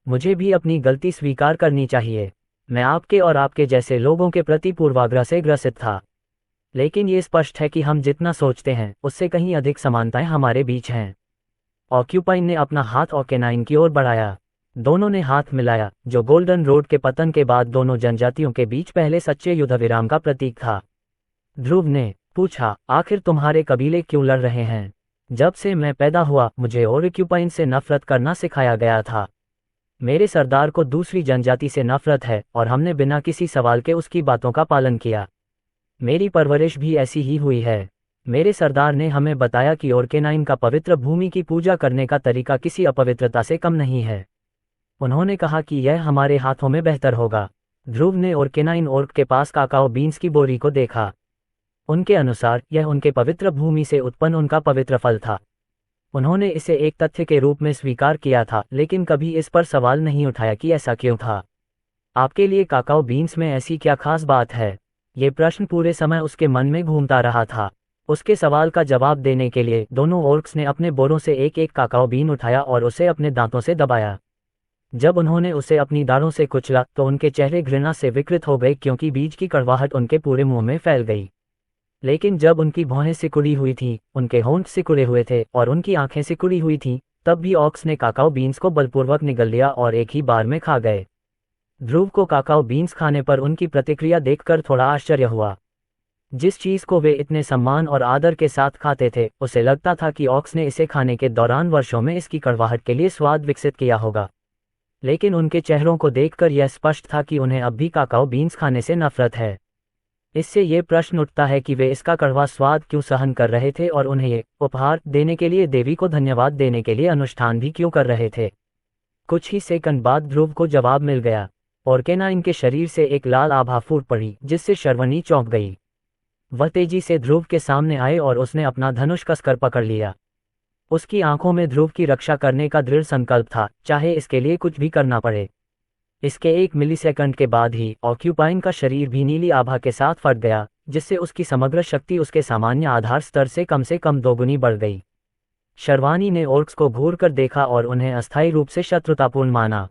मुझे भी अपनी गलती स्वीकार करनी चाहिए। मैं आपके और आपके जैसे लोगों के प्रति पूर्वाग्रह से ग्रसित था। लेकिन ये स्पष्ट है कि हम जितना सोचते हैं उससे कहीं अधिक समानताएं हमारे बीच हैं। ऑक्यूपाइन ने अपना हाथ ऑकेनाइन की ओर बढ़ाया। दोनों ने हाथ मिलाया, जो गोल्डन रोड के पतन के बाद दोनों जनजातियों के बीच पहले सच्चे युद्धविराम का प्रतीक था। ध्रुव ने पूछा, आखिर तुम्हारे कबीले क्यों लड़ रहे हैं? जब से मैं पैदा हुआ मुझे ऑक्यूपाइन से नफरत करना सिखाया गया था। मेरे सरदार को दूसरी जनजाति से नफरत है और हमने बिना किसी सवाल के उसकी बातों का पालन किया। मेरी परवरिश भी ऐसी ही हुई है। मेरे सरदार ने हमें बताया कि ऑर्केनाइन का पवित्र भूमि की पूजा करने का तरीका किसी अपवित्रता से कम नहीं है। उन्होंने कहा कि यह हमारे हाथों में बेहतर होगा। ध्रुव ने ऑर्केनाइन ओर्क के पास काकाओ बीन्स की बोरी को देखा। उनके अनुसार यह उनके पवित्र भूमि से उत्पन्न उनका पवित्र फल था। उन्होंने इसे एक तथ्य के रूप में स्वीकार किया था, लेकिन कभी इस पर सवाल नहीं उठाया कि ऐसा क्यों था। आपके लिए काकाओ बीन्स में ऐसी क्या खास बात है? ये प्रश्न पूरे समय उसके मन में घूमता रहा था। उसके सवाल का जवाब देने के लिए दोनों ऑर्क्स ने अपने बोरों से एक एक काकाओ बीन उठाया और उसे अपने दांतों से दबाया। जब उन्होंने उसे अपनी दाढ़ों से कुचला तो उनके चेहरे घृणा से विकृत हो गए, क्योंकि बीज की कड़वाहट उनके पूरे मुंह में फैल गई। लेकिन जब उनकी भौहें सिकुड़ी हुई थीं, उनके होंठ सिकुड़े हुए थे और उनकी आंखें सिकुड़ी हुई थीं, तब भी ऑक्स ने काकाओ बीन्स को बलपूर्वक निगल लिया और एक ही बार में खा गए। ध्रुव को काकाओ बीन्स खाने पर उनकी प्रतिक्रिया देखकर थोड़ा आश्चर्य हुआ। जिस चीज को वे इतने सम्मान और आदर के साथ खाते थे, उसे लगता था कि ऑक्स ने इसे खाने के दौरान वर्षों में इसकी कड़वाहट के लिए स्वाद विकसित किया होगा। लेकिन उनके चेहरों को देखकर यह स्पष्ट था कि उन्हें अब भी काकाओ बीन्स खाने से नफरत है। इससे ये प्रश्न उठता है कि वे इसका कड़वा स्वाद क्यों सहन कर रहे थे और उन्हें ये उपहार देने के लिए देवी को धन्यवाद देने के लिए अनुष्ठान भी क्यों कर रहे थे। कुछ ही सेकंड बाद ध्रुव को जवाब मिल गया। ऑर्केनाइन के शरीर से एक लाल आभा फूट पड़ी, जिससे शर्वणी चौंक गई। वह तेजी से ध्रुव के सामने आए और उसने अपना धनुष कसकर पकड़ लिया। उसकी आंखों में ध्रुव की रक्षा करने का दृढ़ संकल्प था, चाहे इसके लिए कुछ भी करना पड़े। इसके 1 मिलीसेकंड के बाद ही ऑक्यूपाइन का शरीर भी नीली आभा के साथ फट गया, जिससे उसकी समग्र शक्ति उसके सामान्य आधार स्तर से कम दोगुनी बढ़ गई। शर्वानी ने ऑर्क्स को घूर कर देखा और उन्हें अस्थायी रूप से शत्रुतापूर्ण माना।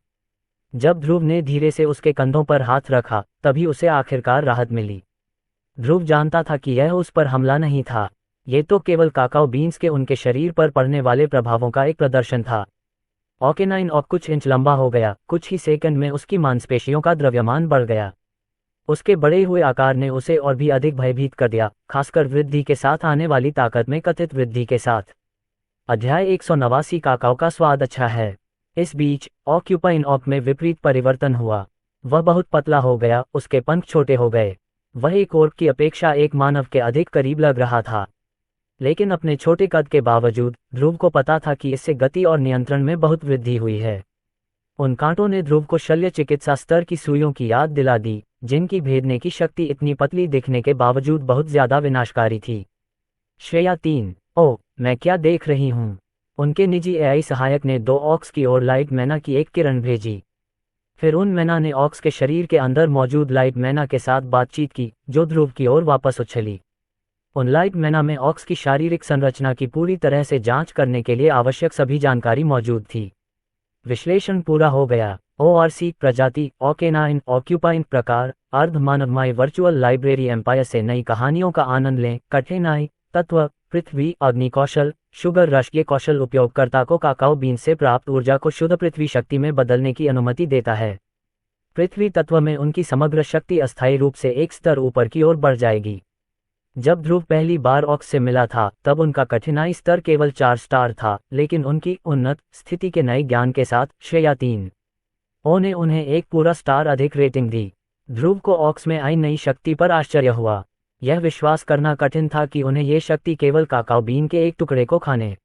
जब ध्रुव ने धीरे से उसके कंधों पर हाथ रखा, तभी उसे आखिरकार राहत मिली। ध्रुव जानता था कि यह उस पर हमला नहीं था, ये तो केवल काकाओ बीन्स के उनके शरीर पर पड़ने वाले प्रभावों का एक प्रदर्शन था। ऑकेनाइन ऑक कुछ इंच लंबा हो गया। कुछ ही सेकंड में उसकी मांसपेशियों का द्रव्यमान बढ़ गया। उसके बढ़े हुए आकार ने उसे और भी अधिक भयभीत कर दिया, खासकर वृद्धि के साथ आने वाली ताकत में कथित वृद्धि के साथ। अध्याय 189 काकाओ का स्वाद अच्छा है। इस बीच ऑक्यूपाइन ऑक में विपरीत परिवर्तन हुआ। वह बहुत पतला हो गया, उसके पंख छोटे हो गए। वह एक ऑर्क की अपेक्षा एक मानव के अधिक करीब लग रहा था। लेकिन अपने छोटे कद के बावजूद ध्रुव को पता था कि इससे गति और नियंत्रण में बहुत वृद्धि हुई है। उन कांटों ने ध्रुव को शल्य चिकित्सा स्तर की सुइयों की याद दिला दी, जिनकी भेदने की शक्ति इतनी पतली दिखने के बावजूद बहुत ज्यादा विनाशकारी थी। श्रेया 3। ओह, मैं क्या देख रही हूँ। उनके निजी एआई सहायक ने 2 ऑक्स की ओर लाइट मैना की एक किरण भेजी। फिर उन मैना ने ऑक्स के शरीर के अंदर मौजूद लाइट मैना के साथ बातचीत की, जो ध्रुव की ओर वापस उछली। उन लाइट मैना में ऑक्स की शारीरिक संरचना की पूरी तरह से जांच करने के लिए आवश्यक सभी जानकारी मौजूद थी। विश्लेषण पूरा हो गया। ओआरसी प्रजाति ऑकेनाइन ऑक्यूपाइन प्रकार अर्ध मानवमय वर्चुअल लाइब्रेरी एम्पायर से नई कहानियों का आनंद लें। कठिनाई तत्व पृथ्वी अग्नि कौशल शुगर रश। ये कौशल उपयोगकर्ता को काकाओ बीन से प्राप्त ऊर्जा को शुद्ध पृथ्वी शक्ति में बदलने की अनुमति देता है। पृथ्वी तत्व में उनकी समग्र शक्ति अस्थायी रूप से एक स्तर ऊपर की ओर बढ़ जाएगी। जब ध्रुव पहली बार ऑक्स से मिला था, तब उनका कठिनाई स्तर केवल 4 स्टार था, लेकिन उनकी उन्नत स्थिति के नए ज्ञान के साथ श्रेया 3 ओ ने उन्हें एक पूरा स्टार अधिक रेटिंग दी। ध्रुव को ऑक्स में आई नई शक्ति पर आश्चर्य हुआ। यह विश्वास करना कठिन था कि उन्हें ये शक्ति केवल काकाओ बीन के एक टुकड़े को खाने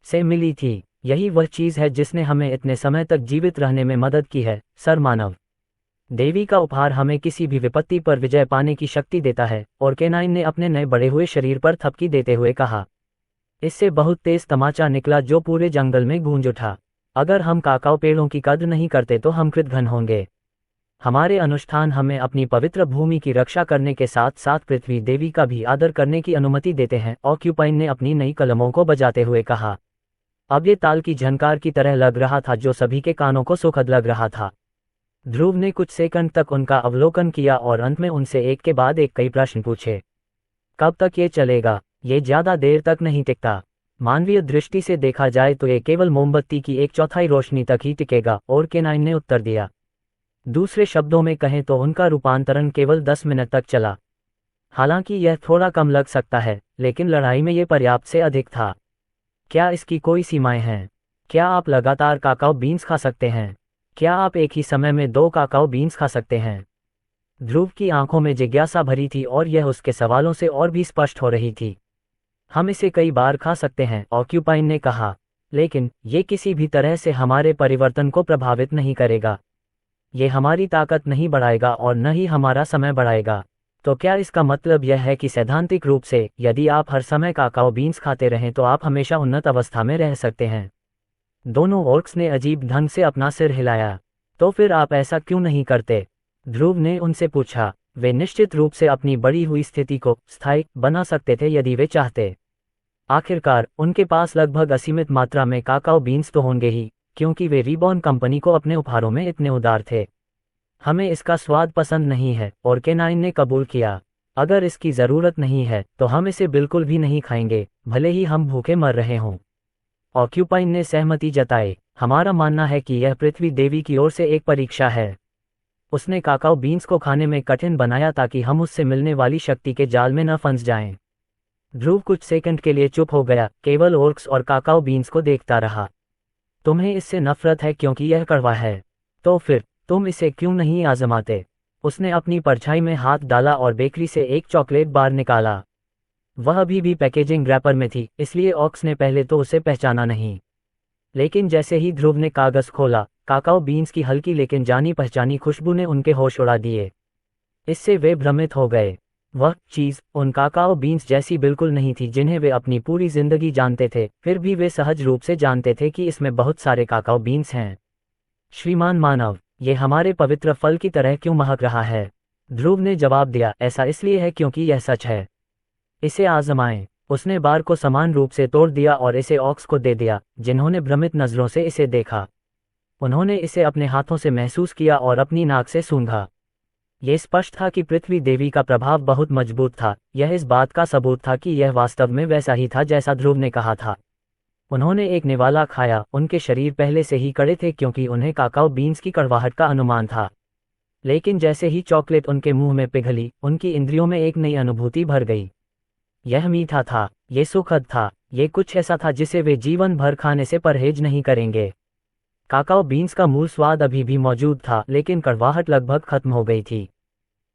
से मिली थी। यही वह चीज है जिसने हमें इतने समय तक जीवित रहने में मदद की है, सर मानव। देवी का उपहार हमें किसी भी विपत्ति पर विजय पाने की शक्ति देता है, और केनाइन ने अपने नए बढ़े हुए शरीर पर थपकी देते हुए कहा। इससे बहुत तेज तमाचा निकला जो पूरे जंगल में गूंज उठा। अगर हम काकाओ पेड़ों की कद्र नहीं करते तो हम कृतघ्न होंगे। हमारे अनुष्ठान हमें अपनी पवित्र भूमि की रक्षा करने के साथ साथ पृथ्वी देवी का भी आदर करने की अनुमति देते हैं, ऑक्यूपाइन ने अपनी नई कलमों को बजाते हुए कहा। अब ये ताल की झनकार की तरह लग रहा था जो सभी के कानों को सुखद लग रहा था। ध्रुव ने कुछ सेकंड तक उनका अवलोकन किया और अंत में उनसे एक के बाद एक कई प्रश्न पूछे। कब तक ये चलेगा? ये ज्यादा देर तक नहीं टिकता। मानवीय दृष्टि से देखा जाए तो ये केवल मोमबत्ती की 1/4 रोशनी तक ही टिकेगा, और केनाइन ने उत्तर दिया। दूसरे शब्दों में कहें तो उनका रूपांतरण केवल 10 मिनट तक चला। हालांकि यह थोड़ा कम लग सकता है, लेकिन लड़ाई में यह पर्याप्त से अधिक था। क्या इसकी कोई सीमाएं हैं? क्या आप लगातार काकाओ बीन्स खा सकते हैं? क्या आप एक ही समय में 2 काकाओ बीन्स खा सकते हैं? ध्रुव की आंखों में जिज्ञासा भरी थी और यह उसके सवालों से और भी स्पष्ट हो रही थी। हम इसे कई बार खा सकते हैं, ऑक्यूपाइन ने कहा, लेकिन ये किसी भी तरह से हमारे परिवर्तन को प्रभावित नहीं करेगा। ये हमारी ताकत नहीं बढ़ाएगा और न ही हमारा समय बढ़ाएगा। तो क्या इसका मतलब यह है कि सैद्धांतिक रूप से यदि आप हर समय काकाओ बीन्स खाते रहें तो आप हमेशा उन्नत अवस्था में रह सकते हैं? दोनों ऑर्क्स ने अजीब ढंग से अपना सिर हिलाया। तो फिर आप ऐसा क्यों नहीं करते? ध्रुव ने उनसे पूछा। वे निश्चित रूप से अपनी बढ़ी हुई स्थिति को स्थायी बना सकते थे यदि वे चाहते। आखिरकार उनके पास लगभग असीमित मात्रा में काकाओ बीन्स तो होंगे ही, क्योंकि वे रिबॉर्न कंपनी को अपने उपहारों में इतने उदार थे। हमें इसका स्वाद पसंद नहीं है, और केनाइन ने कबूल किया। अगर इसकी ज़रूरत नहीं है तो हम इसे बिल्कुल भी नहीं खाएंगे, भले ही हम भूखे मर रहे हों। ऑक्यूपाइन ने सहमति जताई। हमारा मानना है कि यह पृथ्वी देवी की ओर से एक परीक्षा है। उसने काकाओ बीन्स को खाने में कठिन बनाया ताकि हम उससे मिलने वाली शक्ति के जाल में न फंस जाएं। ध्रुव कुछ सेकंड के लिए चुप हो गया, केवल ऑर्क्स और काकाओ बीन्स को देखता रहा। तुम्हें इससे नफरत है क्योंकि यह कड़वा है? तो फिर तुम इसे क्यों नहीं आजमाते? उसने अपनी परछाई में हाथ डाला और बेकरी से एक चॉकलेट बार निकाला। वह अभी भी पैकेजिंग रैपर में थी, इसलिए ऑक्स ने पहले तो उसे पहचाना नहीं। लेकिन जैसे ही ध्रुव ने कागज खोला, काकाओ बीन्स की हल्की लेकिन जानी पहचानी खुशबू ने उनके होश उड़ा दिए। इससे वे भ्रमित हो गए। वह चीज़ उन काकाओ बीन्स जैसी बिल्कुल नहीं थी जिन्हें वे अपनी पूरी जिंदगी जानते थे, फिर भी वे सहज रूप से जानते थे कि इसमें बहुत सारे काकाओ बीन्स हैं। श्रीमान मानव, ये हमारे पवित्र फल की तरह क्यों महक रहा है? ध्रुव ने जवाब दिया, ऐसा इसलिए है क्योंकि यह सच है। इसे आजमाएं। उसने बार को समान रूप से तोड़ दिया और इसे ऑक्स को दे दिया, जिन्होंने भ्रमित नजरों से इसे देखा। उन्होंने इसे अपने हाथों से महसूस किया और अपनी नाक से सूंघा। यह स्पष्ट था कि पृथ्वी देवी का प्रभाव बहुत मजबूत था। यह इस बात का सबूत था कि यह वास्तव में वैसा ही था जैसा ध्रुव ने कहा था। उन्होंने एक निवाला खाया। उनके शरीर पहले से ही कड़े थे क्योंकि उन्हें काकाओ बीन्स की कड़वाहट का अनुमान था। लेकिन जैसे ही चॉकलेट उनके मुंह में पिघली, उनकी इंद्रियों में एक नई अनुभूति भर गई। यह मीठा था, ये सुखद था, ये कुछ ऐसा था जिसे वे जीवन भर खाने से परहेज नहीं करेंगे। काकाओ बीन्स का मूल स्वाद अभी भी मौजूद था, लेकिन कड़वाहट लगभग खत्म हो गई थी।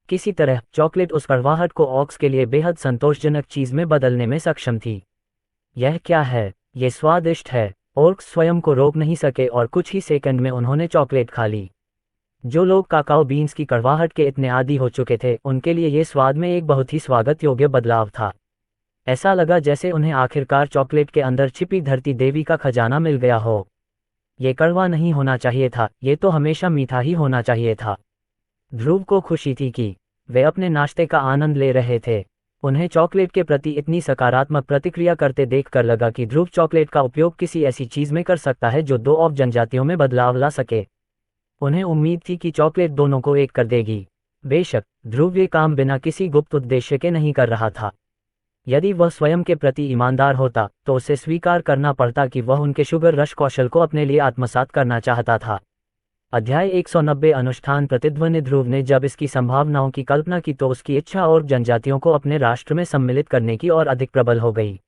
किसी तरह चॉकलेट उस कड़वाहट को ऑक्स के लिए बेहद संतोषजनक चीज में बदलने में सक्षम थी। यह क्या है? ये स्वादिष्ट है। ऑर्क्स स्वयं को रोक नहीं सके और कुछ ही सेकंड में उन्होंने चॉकलेट खा ली। जो लोग काकाओ बीन्स की कड़वाहट के इतने आदी हो चुके थे, उनके लिए ये स्वाद में एक बहुत ही स्वागत योग्य बदलाव था। ऐसा लगा जैसे उन्हें आखिरकार चॉकलेट के अंदर छिपी धरती देवी का खजाना मिल गया हो। ये कड़वा नहीं होना चाहिए था, ये तो हमेशा मीठा ही होना चाहिए था। ध्रुव को खुशी थी कि वे अपने नाश्ते का आनंद ले रहे थे। उन्हें चॉकलेट के प्रति इतनी सकारात्मक प्रतिक्रिया करते देखकर लगा कि ध्रुव चॉकलेट का उपयोग किसी ऐसी चीज में कर सकता है जो 2 ऑफ जनजातियों में बदलाव ला सके। उन्हें उम्मीद थी कि चॉकलेट दोनों को एक कर देगी। बेशक ध्रुव ये काम बिना किसी गुप्त उद्देश्य के नहीं कर रहा था। यदि वह स्वयं के प्रति ईमानदार होता तो उसे स्वीकार करना पड़ता कि वह उनके शुगर रश कौशल को अपने लिए आत्मसात करना चाहता था। अध्याय 190 अनुष्ठान प्रतिध्वनि। ध्रुव ने जब इसकी संभावनाओं की कल्पना की तो उसकी इच्छा और जनजातियों को अपने राष्ट्र में सम्मिलित करने की और अधिक प्रबल हो गई।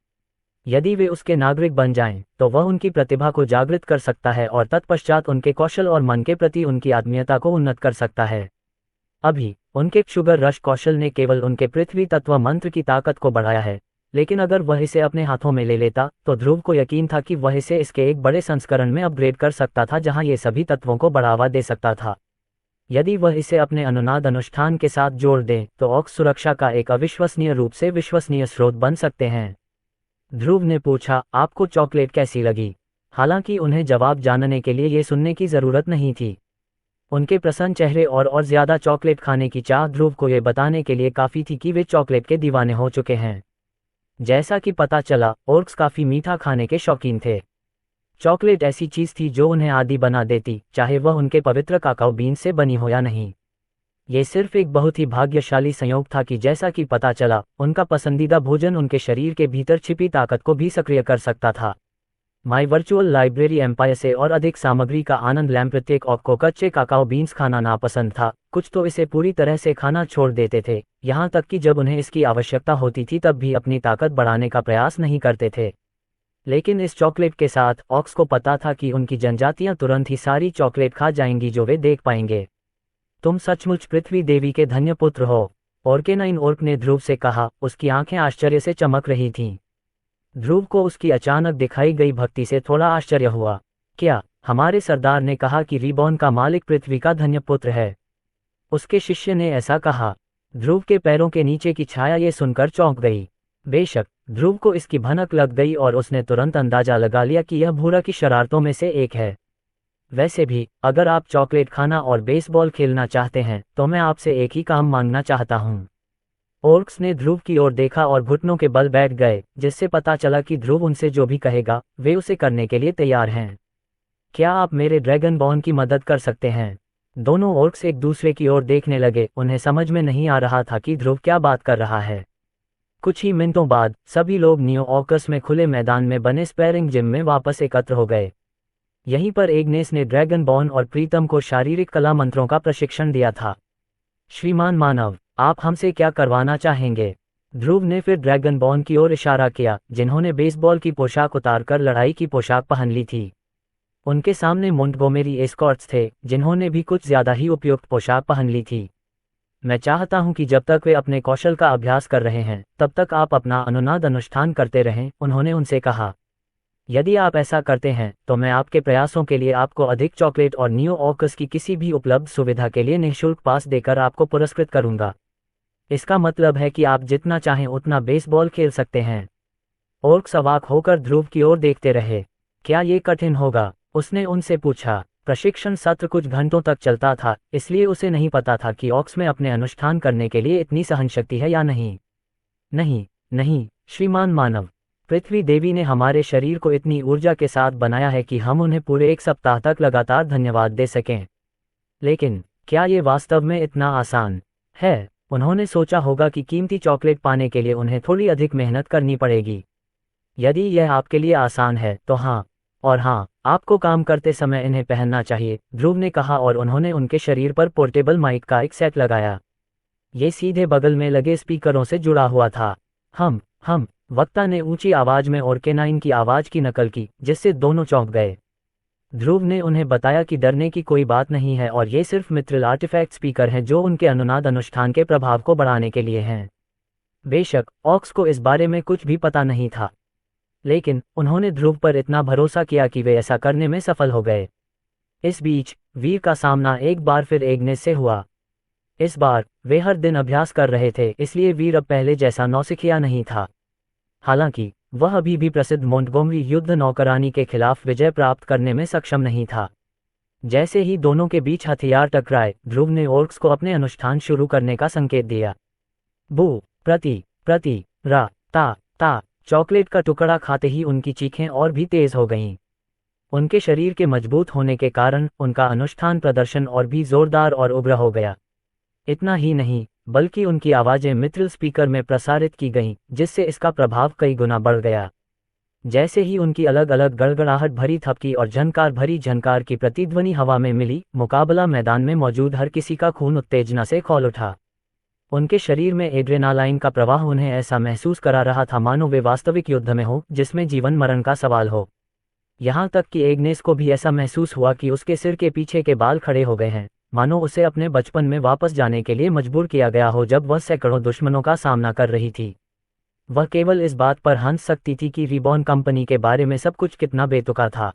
यदि वे उसके नागरिक बन जाएं, तो वह उनकी प्रतिभा को जागृत कर सकता है और तत्पश्चात उनके कौशल और मन के प्रति उनकी आत्मीयता को उन्नत कर सकता है। अभी उनके शुगर रश कौशल ने केवल उनके पृथ्वी तत्व मंत्र की ताकत को बढ़ाया है, लेकिन अगर वह इसे अपने हाथों में ले लेता तो ध्रुव को यकीन था कि वह इसे इसके एक बड़े संस्करण में अपग्रेड कर सकता था जहां ये सभी तत्वों को बढ़ावा दे सकता था। यदि वह इसे अपने अनुनाद अनुष्ठान के साथ जोड़ दे तो ऑक्स सुरक्षा का एक अविश्वसनीय रूप से विश्वसनीय स्रोत बन सकते हैं। ध्रुव ने पूछा, आपको चॉकलेट कैसी लगी? हालांकि उन्हें जवाब जानने के लिए ये सुनने की जरूरत नहीं थी। उनके प्रसन्न चेहरे और ज्यादा चॉकलेट खाने की चाह ध्रुव को ये बताने के लिए काफी थी कि वे चॉकलेट के दीवाने हो चुके हैं। जैसा कि पता चला, ओर्क्स काफी मीठा खाने के शौकीन थे। चॉकलेट ऐसी चीज थी जो उन्हें आदी बना देती, चाहे वह उनके पवित्र काकाओ बीन से बनी हो या नहीं। ये सिर्फ एक बहुत ही भाग्यशाली संयोग था कि जैसा कि पता चला, उनका पसंदीदा भोजन उनके शरीर के भीतर छिपी ताकत को भी सक्रिय कर सकता था। माई वर्चुअल लाइब्रेरी एम्पायर से और अधिक सामग्री का आनंद लैम प्रत्येक ऑक को कच्चे काकाओ बीन्स खाना नापसंद था। कुछ तो इसे पूरी तरह से खाना छोड़ देते थे, यहाँ तक कि जब उन्हें इसकी आवश्यकता होती थी तब भी अपनी ताकत बढ़ाने का प्रयास नहीं करते थे। लेकिन इस चॉकलेट के साथ ऑक्स को पता था कि उनकी जनजातियां तुरंत ही सारी चॉकलेट खा जाएंगी जो वे देख पाएंगे। तुम सचमुच पृथ्वी देवी के धन्य पुत्र हो, ऑर्केनाइन ओर्क ने ध्रुव से कहा। उसकी आंखें आश्चर्य से चमक रही थीं। ध्रुव को उसकी अचानक दिखाई गई भक्ति से थोड़ा आश्चर्य हुआ। क्या हमारे सरदार ने कहा कि रिबॉर्न का मालिक पृथ्वी का धन्य पुत्र है? उसके शिष्य ने ऐसा कहा। ध्रुव के पैरों के नीचे की छाया ये सुनकर चौंक गई। बेशक, ध्रुव को इसकी भनक लग गई और उसने तुरंत अंदाजा लगा लिया कि यह भूरा की शरारतों में से एक है। वैसे भी, अगर आप चॉकलेट खाना और बेसबॉल खेलना चाहते हैं तो मैं आपसे एक ही काम मांगना चाहता हूँ। ओर्क्स ने ध्रुव की ओर देखा और घुटनों के बल बैठ गए, जिससे पता चला कि ध्रुव उनसे जो भी कहेगा वे उसे करने के लिए तैयार हैं। क्या आप मेरे ड्रैगनबॉर्न की मदद कर सकते हैं? दोनों ओर्क्स एक दूसरे की ओर देखने लगे। उन्हें समझ में नहीं आ रहा था कि ध्रुव क्या बात कर रहा है। कुछ ही मिनटों बाद सभी लोग न्यू ऑर्कस में खुले मैदान में बने स्पैरिंग जिम में वापस एकत्र हो गए। यहीं पर एग्नेस ने ड्रैगनबॉर्न और प्रीतम को शारीरिक कला मंत्रों का प्रशिक्षण दिया था। श्रीमान मानव, आप हमसे क्या करवाना चाहेंगे? ध्रुव ने फिर ड्रैगनबॉर्न की ओर इशारा किया, जिन्होंने बेसबॉल की पोशाक उतारकर लड़ाई की पोशाक पहन ली थी। उनके सामने मोंटगोमेरी एस्कॉर्ट्स थे, जिन्होंने भी कुछ ज्यादा ही उपयुक्त पोशाक पहन ली थी। मैं चाहता हूं कि जब तक वे अपने कौशल का अभ्यास कर रहे हैं तब तक आप अपना अनुनाद अनुष्ठान करते रहें, उन्होंने उनसे कहा। यदि आप ऐसा करते हैं तो मैं आपके प्रयासों के लिए आपको अधिक चॉकलेट और न्यू ऑर्कस की किसी भी उपलब्ध सुविधा के लिए निःशुल्क पास देकर आपको पुरस्कृत करूंगा। इसका मतलब है कि आप जितना चाहें उतना बेसबॉल खेल सकते हैं। ओर्क्स अवाक होकर ध्रुव की ओर देखते रहे। क्या ये कठिन होगा? उसने उनसे पूछा। प्रशिक्षण सत्र कुछ घंटों तक चलता था, इसलिए उसे नहीं पता था कि ऑक्स में अपने अनुष्ठान करने के लिए इतनी सहनशक्ति है या नहीं। नहीं नहीं श्रीमान मानव, पृथ्वी देवी ने हमारे शरीर को इतनी ऊर्जा के साथ बनाया है कि हम उन्हें पूरे एक सप्ताह तक लगातार धन्यवाद दे सकें। लेकिन क्या ये वास्तव में इतना आसान है? उन्होंने सोचा होगा कि कीमती चॉकलेट पाने के लिए उन्हें थोड़ी अधिक मेहनत करनी पड़ेगी। यदि यह आपके लिए आसान है तो हाँ, और हाँ, आपको काम करते समय इन्हें पहनना चाहिए, ध्रुव ने कहा और उन्होंने उनके शरीर पर पोर्टेबल माइक का एक सेट लगाया। ये सीधे बगल में लगे स्पीकरों से जुड़ा हुआ था। हम वक्ता ने ऊंची आवाज में ऑर्केनाइन की आवाज की नकल की, जिससे दोनों चौंक गए। ध्रुव ने उन्हें बताया कि डरने की कोई बात नहीं है और ये सिर्फ मित्रिल आर्टिफैक्ट स्पीकर हैं जो उनके अनुनाद अनुष्ठान के प्रभाव को बढ़ाने के लिए हैं। बेशक ऑक्स को इस बारे में कुछ भी पता नहीं था, लेकिन उन्होंने ध्रुव पर इतना भरोसा किया कि वे ऐसा करने में सफल हो गए। इस बीच वीर का सामना एक बार फिर एग्नेस से हुआ। इस बार वे हर दिन अभ्यास कर रहे थे, इसलिए वीर अब पहले जैसा नौसिखिया नहीं था। हालांकि वह अभी भी प्रसिद्ध मोंटगोमरी युद्ध नौकरानी के खिलाफ विजय प्राप्त करने में सक्षम नहीं था। जैसे ही दोनों के बीच हथियार टकराए, ध्रुव ने ओर्क्स को अपने अनुष्ठान शुरू करने का संकेत दिया। बू प्रति रा ता चॉकलेट का टुकड़ा खाते ही उनकी चीखें और भी तेज हो गईं। उनके शरीर के मजबूत होने के कारण उनका अनुष्ठान प्रदर्शन और भी जोरदार और उग्र हो गया। इतना ही नहीं, बल्कि उनकी आवाजें मित्रिल स्पीकर में प्रसारित की गईं, जिससे इसका प्रभाव कई गुना बढ़ गया। जैसे ही उनकी अलग अलग गड़गड़ाहट भरी थपकी और झनकार भरी झनकार की प्रतिध्वनि हवा में मिली, मुकाबला मैदान में मौजूद हर किसी का खून उत्तेजना से खौल उठा। उनके शरीर में एड्रेनालाइन का प्रवाह उन्हें ऐसा महसूस करा रहा था मानो वे वास्तविक युद्ध में हो, जिसमें जीवन मरण का सवाल हो। यहाँ तक कि एग्नेस को भी ऐसा महसूस हुआ कि उसके सिर के पीछे के बाल खड़े हो गए हैं, मानो उसे अपने बचपन में वापस जाने के लिए मजबूर किया गया हो जब वह सैकड़ों दुश्मनों का सामना कर रही थी। वह केवल इस बात पर हंस सकती थी कि रिबॉर्न कंपनी के बारे में सब कुछ कितना बेतुका था।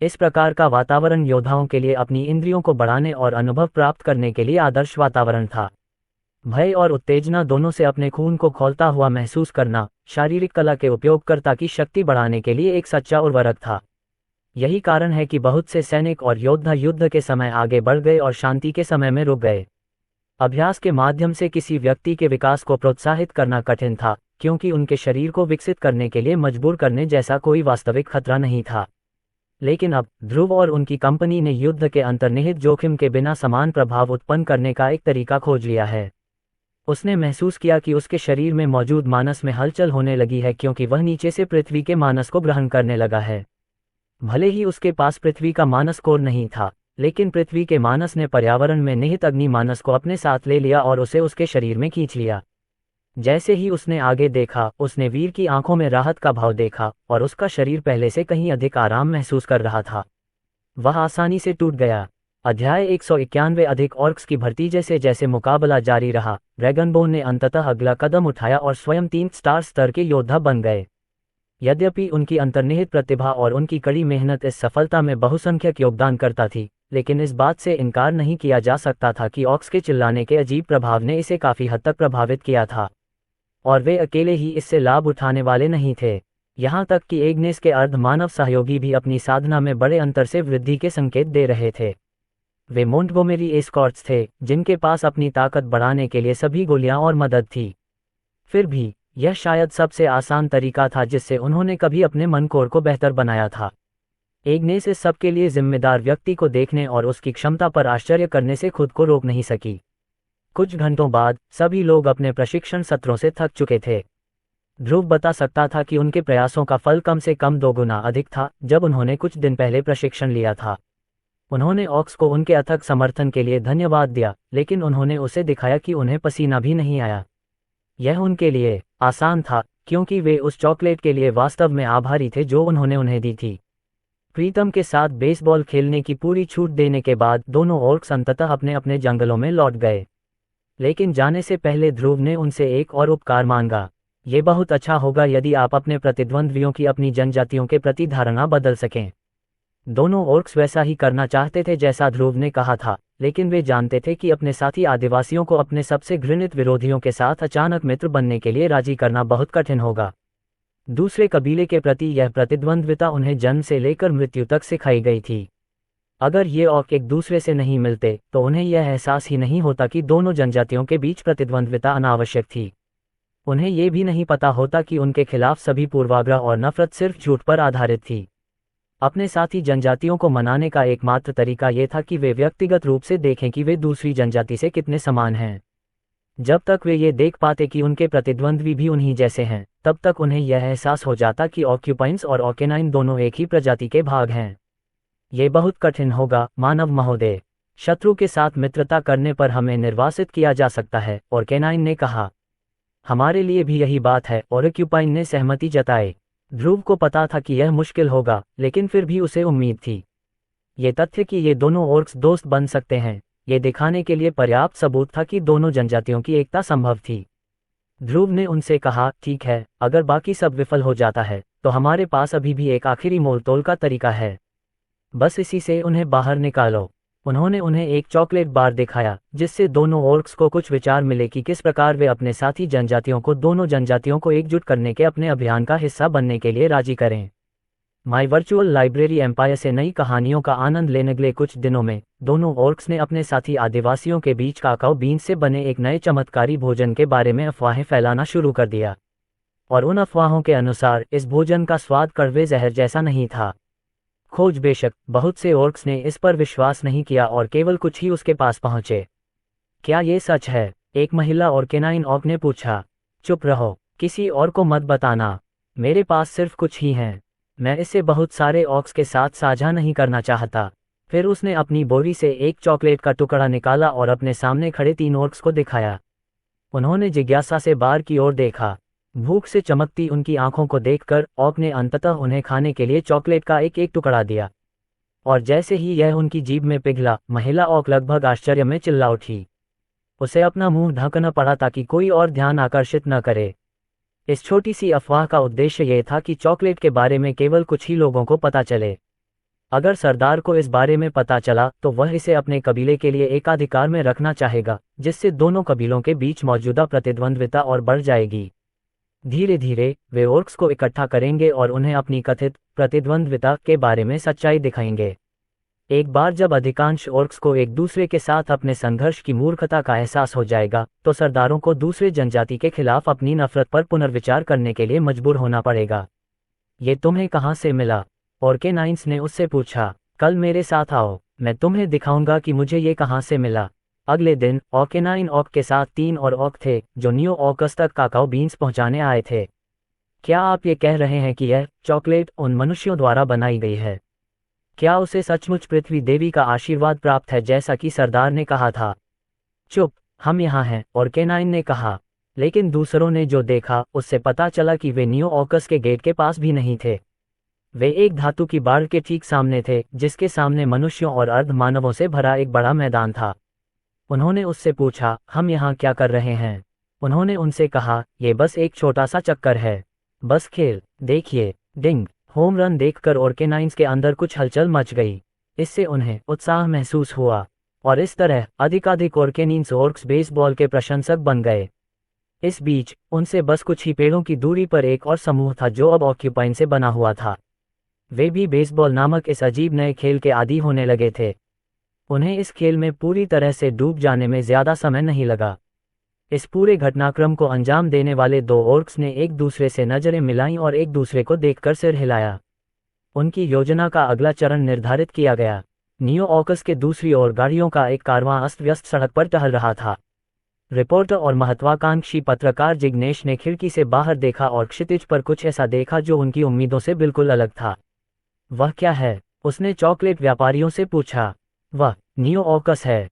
इस प्रकार का वातावरण योद्धाओं के लिए अपनी इंद्रियों को बढ़ाने और अनुभव प्राप्त करने के लिए आदर्श वातावरण था। भय और उत्तेजना दोनों से अपने खून को खौलता हुआ महसूस करना शारीरिक कला के उपयोगकर्ता की शक्ति बढ़ाने के लिए एक सच्चा उर्वरक था। यही कारण है कि बहुत से सैनिक और योद्धा युद्ध के समय आगे बढ़ गए और शांति के समय में रुक गए। अभ्यास के माध्यम से किसी व्यक्ति के विकास को प्रोत्साहित करना कठिन था, क्योंकि उनके शरीर को विकसित करने के लिए मजबूर करने जैसा कोई वास्तविक खतरा नहीं था। लेकिन अब ध्रुव और उनकी कंपनी ने युद्ध के अंतर्निहित जोखिम के बिना समान प्रभाव उत्पन्न करने का एक तरीका खोज लिया है। उसने महसूस किया कि उसके शरीर में मौजूद मानस में हलचल होने लगी है, क्योंकि वह नीचे से पृथ्वी के मानस को ग्रहण करने लगा है। भले ही उसके पास पृथ्वी का मानस कोर नहीं था, लेकिन पृथ्वी के मानस ने पर्यावरण में निहित अग्नि मानस को अपने साथ ले लिया और उसे उसके शरीर में खींच लिया। जैसे ही उसने आगे देखा, उसने वीर की आंखों में राहत का भाव देखा और उसका शरीर पहले से कहीं अधिक आराम महसूस कर रहा था। वह आसानी से टूट गया। अध्याय 191 अधिक ऑर्क्स की भर्ती। जैसे जैसे मुकाबला जारी रहा, ड्रैगनबोन ने अंततः अगला कदम उठाया और स्वयं 3 स्टार स्तर के योद्धा बन गए। यद्यपि उनकी अंतर्निहित प्रतिभा और उनकी कड़ी मेहनत इस सफलता में बहुसंख्यक योगदान करता थी, लेकिन इस बात से इनकार नहीं किया जा सकता था कि ऑक्स के चिल्लाने के अजीब प्रभाव ने इसे काफी हद तक प्रभावित किया था। और वे अकेले ही इससे लाभ उठाने वाले नहीं थे। यहाँ तक कि एग्नेस के अर्ध मानव सहयोगी भी अपनी साधना में बड़े अंतर से वृद्धि के संकेत दे रहे थे। वे मोंटगोमेरी एस्कॉर्ट्स थे, जिनके पास अपनी ताकत बढ़ाने के लिए सभी गोलियां और मदद थी। फिर भी यह शायद सबसे आसान तरीका था जिससे उन्होंने कभी अपने मन कोर को बेहतर बनाया था। एग्नेस इस सब के लिए जिम्मेदार व्यक्ति को देखने और उसकी क्षमता पर आश्चर्य करने से खुद को रोक नहीं सकी। कुछ घंटों बाद सभी लोग अपने प्रशिक्षण सत्रों से थक चुके थे। ध्रुव बता सकता था कि उनके प्रयासों का फल कम से कम 2 गुना अधिक था जब उन्होंने कुछ दिन पहले प्रशिक्षण लिया था। उन्होंने ऑक्स को उनके अथक समर्थन के लिए धन्यवाद दिया, लेकिन उन्होंने उसे दिखाया कि उन्हें पसीना भी नहीं आया। यह उनके लिए आसान था, क्योंकि वे उस चॉकलेट के लिए वास्तव में आभारी थे जो उन्होंने उन्हें दी थी। प्रीतम के साथ बेसबॉल खेलने की पूरी छूट देने के बाद दोनों ऑर्क्स अंततः अपने अपने जंगलों में लौट गए। लेकिन जाने से पहले ध्रुव ने उनसे एक और उपकार मांगा। ये बहुत अच्छा होगा यदि आप अपने प्रतिद्वंद्वियों की अपनी जनजातियों के प्रति धारणा बदल सकें। दोनों ऑर्क्स वैसा ही करना चाहते थे जैसा ध्रुव ने कहा था, लेकिन वे जानते थे कि अपने साथी आदिवासियों को अपने सबसे घृणित विरोधियों के साथ अचानक मित्र बनने के लिए राजी करना बहुत कठिन होगा। दूसरे कबीले के प्रति यह प्रतिद्वंद्विता उन्हें जन्म से लेकर मृत्यु तक सिखाई गई थी। अगर ये ऑर्क एक दूसरे से नहीं मिलते तो उन्हें यह एहसास ही नहीं होता कि दोनों जनजातियों के बीच प्रतिद्वंद्विता अनावश्यक थी। उन्हें ये भी नहीं पता होता कि उनके खिलाफ सभी पूर्वाग्रह और नफरत सिर्फ झूठ पर आधारित थी। अपने साथी जनजातियों को मनाने का एकमात्र तरीका यह था कि वे व्यक्तिगत रूप से देखें कि वे दूसरी जनजाति से कितने समान हैं। जब तक वे ये देख पाते कि उनके प्रतिद्वंद्वी भी उन्हीं जैसे हैं, तब तक उन्हें यह एहसास हो जाता कि ऑक्यूपाइंस और ऑकेनाइन दोनों एक ही प्रजाति के भाग हैं। ये बहुत कठिन होगा, मानव महोदय। शत्रु के साथ मित्रता करने पर हमें निर्वासित किया जा सकता है, और केनाइन ने कहा। हमारे लिए भी यही बात है, और ऑक्यूपाइन ने सहमति जताई। ध्रुव को पता था कि यह मुश्किल होगा, लेकिन फिर भी उसे उम्मीद थी। ये तथ्य कि ये दोनों ऑर्क्स दोस्त बन सकते हैं, ये दिखाने के लिए पर्याप्त सबूत था कि दोनों जनजातियों की एकता संभव थी। ध्रुव ने उनसे कहा, ठीक है, अगर बाकी सब विफल हो जाता है तो हमारे पास अभी भी एक आखिरी मोलतोल का तरीका है। बस इसी से उन्हें बाहर निकालो। उन्होंने उन्हें एक चॉकलेट बार दिखाया, जिससे दोनों ऑर्क्स को कुछ विचार मिले कि किस प्रकार वे अपने साथी जनजातियों को दोनों जनजातियों को एकजुट करने के अपने अभियान का हिस्सा बनने के लिए राजी करें। माई वर्चुअल लाइब्रेरी एम्पायर से नई कहानियों का आनंद लेने अगले कुछ दिनों में दोनों ऑर्क्स ने अपने साथी आदिवासियों के बीच काकाओ बीन्स से बने एक नए चमत्कारी भोजन के बारे में अफवाहें फैलाना शुरू कर दिया। और उन अफवाहों के अनुसार इस भोजन का स्वाद कड़वे जहर जैसा नहीं था। खोज बेशक बहुत से ऑर्क्स ने इस पर विश्वास नहीं किया और केवल कुछ ही उसके पास पहुंचे। क्या ये सच है? एक महिला और केनाइन ऑर्क ने पूछा। चुप रहो, किसी और को मत बताना। मेरे पास सिर्फ कुछ ही हैं। मैं इसे बहुत सारे ऑर्क्स के साथ साझा नहीं करना चाहता। फिर उसने अपनी बोरी से एक चॉकलेट का टुकड़ा निकाला और अपने सामने खड़े 3 ऑर्क्स को दिखाया। उन्होंने जिज्ञासा से बार की ओर देखा। भूख से चमकती उनकी आंखों को देखकर ऑर्क ने अंततः उन्हें खाने के लिए चॉकलेट का एक एक टुकड़ा दिया। और जैसे ही यह उनकी जीभ में पिघला, महिला ऑर्क लगभग आश्चर्य में चिल्ला उठी। उसे अपना मुंह ढकना पड़ा ताकि कोई और ध्यान आकर्षित न करे। इस छोटी सी अफवाह का उद्देश्य यह था कि चॉकलेट के बारे में केवल कुछ ही लोगों को पता चले। अगर सरदार को इस बारे में पता चला तो वह इसे अपने कबीले के लिए एकाधिकार में रखना चाहेगा, जिससे दोनों कबीलों के बीच मौजूदा प्रतिद्वंद्विता और बढ़ जाएगी। धीरे धीरे वे ओर्क्स को इकट्ठा करेंगे और उन्हें अपनी कथित प्रतिद्वंद्विता के बारे में सच्चाई दिखाएंगे। एक बार जब अधिकांश ओर्क्स को एक दूसरे के साथ अपने संघर्ष की मूर्खता का एहसास हो जाएगा, तो सरदारों को दूसरे जनजाति के खिलाफ अपनी नफरत पर पुनर्विचार करने के लिए मजबूर होना पड़ेगा। ये तुम्हें कहाँ से मिला? ऑर्केनाइंस ने उससे पूछा। कल मेरे साथ आओ, मैं तुम्हें दिखाऊंगा कि मुझे ये कहाँ से मिला। अगले दिन ऑर्केनाइन ऑक के साथ 3 और ऑक थे जो न्यू ऑकस तक काकाओ बीन्स पहुंचाने आए थे। क्या आप ये कह रहे हैं कि यह चॉकलेट उन मनुष्यों द्वारा बनाई गई है? क्या उसे सचमुच पृथ्वी देवी का आशीर्वाद प्राप्त है, जैसा कि सरदार ने कहा था? चुप, हम यहाँ हैं, ऑर्केनाइन ने कहा। लेकिन दूसरों ने जो देखा उससे पता चला कि वे न्यू ऑकस के गेट के पास भी नहीं थे। वे एक धातु की बाढ़ के ठीक सामने थे, जिसके सामने मनुष्यों और अर्ध मानवों से भरा एक बड़ा मैदान था। उन्होंने उससे पूछा, हम यहाँ क्या कर रहे हैं? उन्होंने उनसे कहा, ये बस एक छोटा सा चक्कर है, बस खेल। देखिए, डिंग, होम रन देखकर ऑर्केनाइंस के अंदर कुछ हलचल मच गई। इससे उन्हें उत्साह महसूस हुआ और इस तरह अधिकाधिक ऑर्केनाइंस ओर्क्स बेसबॉल के प्रशंसक बन गए। इस बीच उनसे बस कुछ ही पेड़ों की दूरी पर एक और समूह था जो अब ऑक्यूपाइन से बना हुआ था। वे भी बेसबॉल नामक इस अजीब नए खेल के आदी होने लगे थे। उन्हें इस खेल में पूरी तरह से डूब जाने में ज्यादा समय नहीं लगा। इस पूरे घटनाक्रम को अंजाम देने वाले 2 ओर्क्स ने एक दूसरे से नजरें मिलाईं और एक दूसरे को देखकर सिर हिलाया। उनकी योजना का अगला चरण निर्धारित किया गया। न्यू ऑकस के दूसरी ओर गाड़ियों का एक कारवां अस्त व्यस्त सड़क पर टहल रहा था। रिपोर्टर और महत्वाकांक्षी पत्रकार जिग्नेश ने खिड़की से बाहर देखा और क्षितिज पर कुछ ऐसा देखा जो उनकी उम्मीदों से बिल्कुल अलग था। वह क्या है? उसने चॉकलेट व्यापारियों से पूछा। वह न्यू ऑकस है,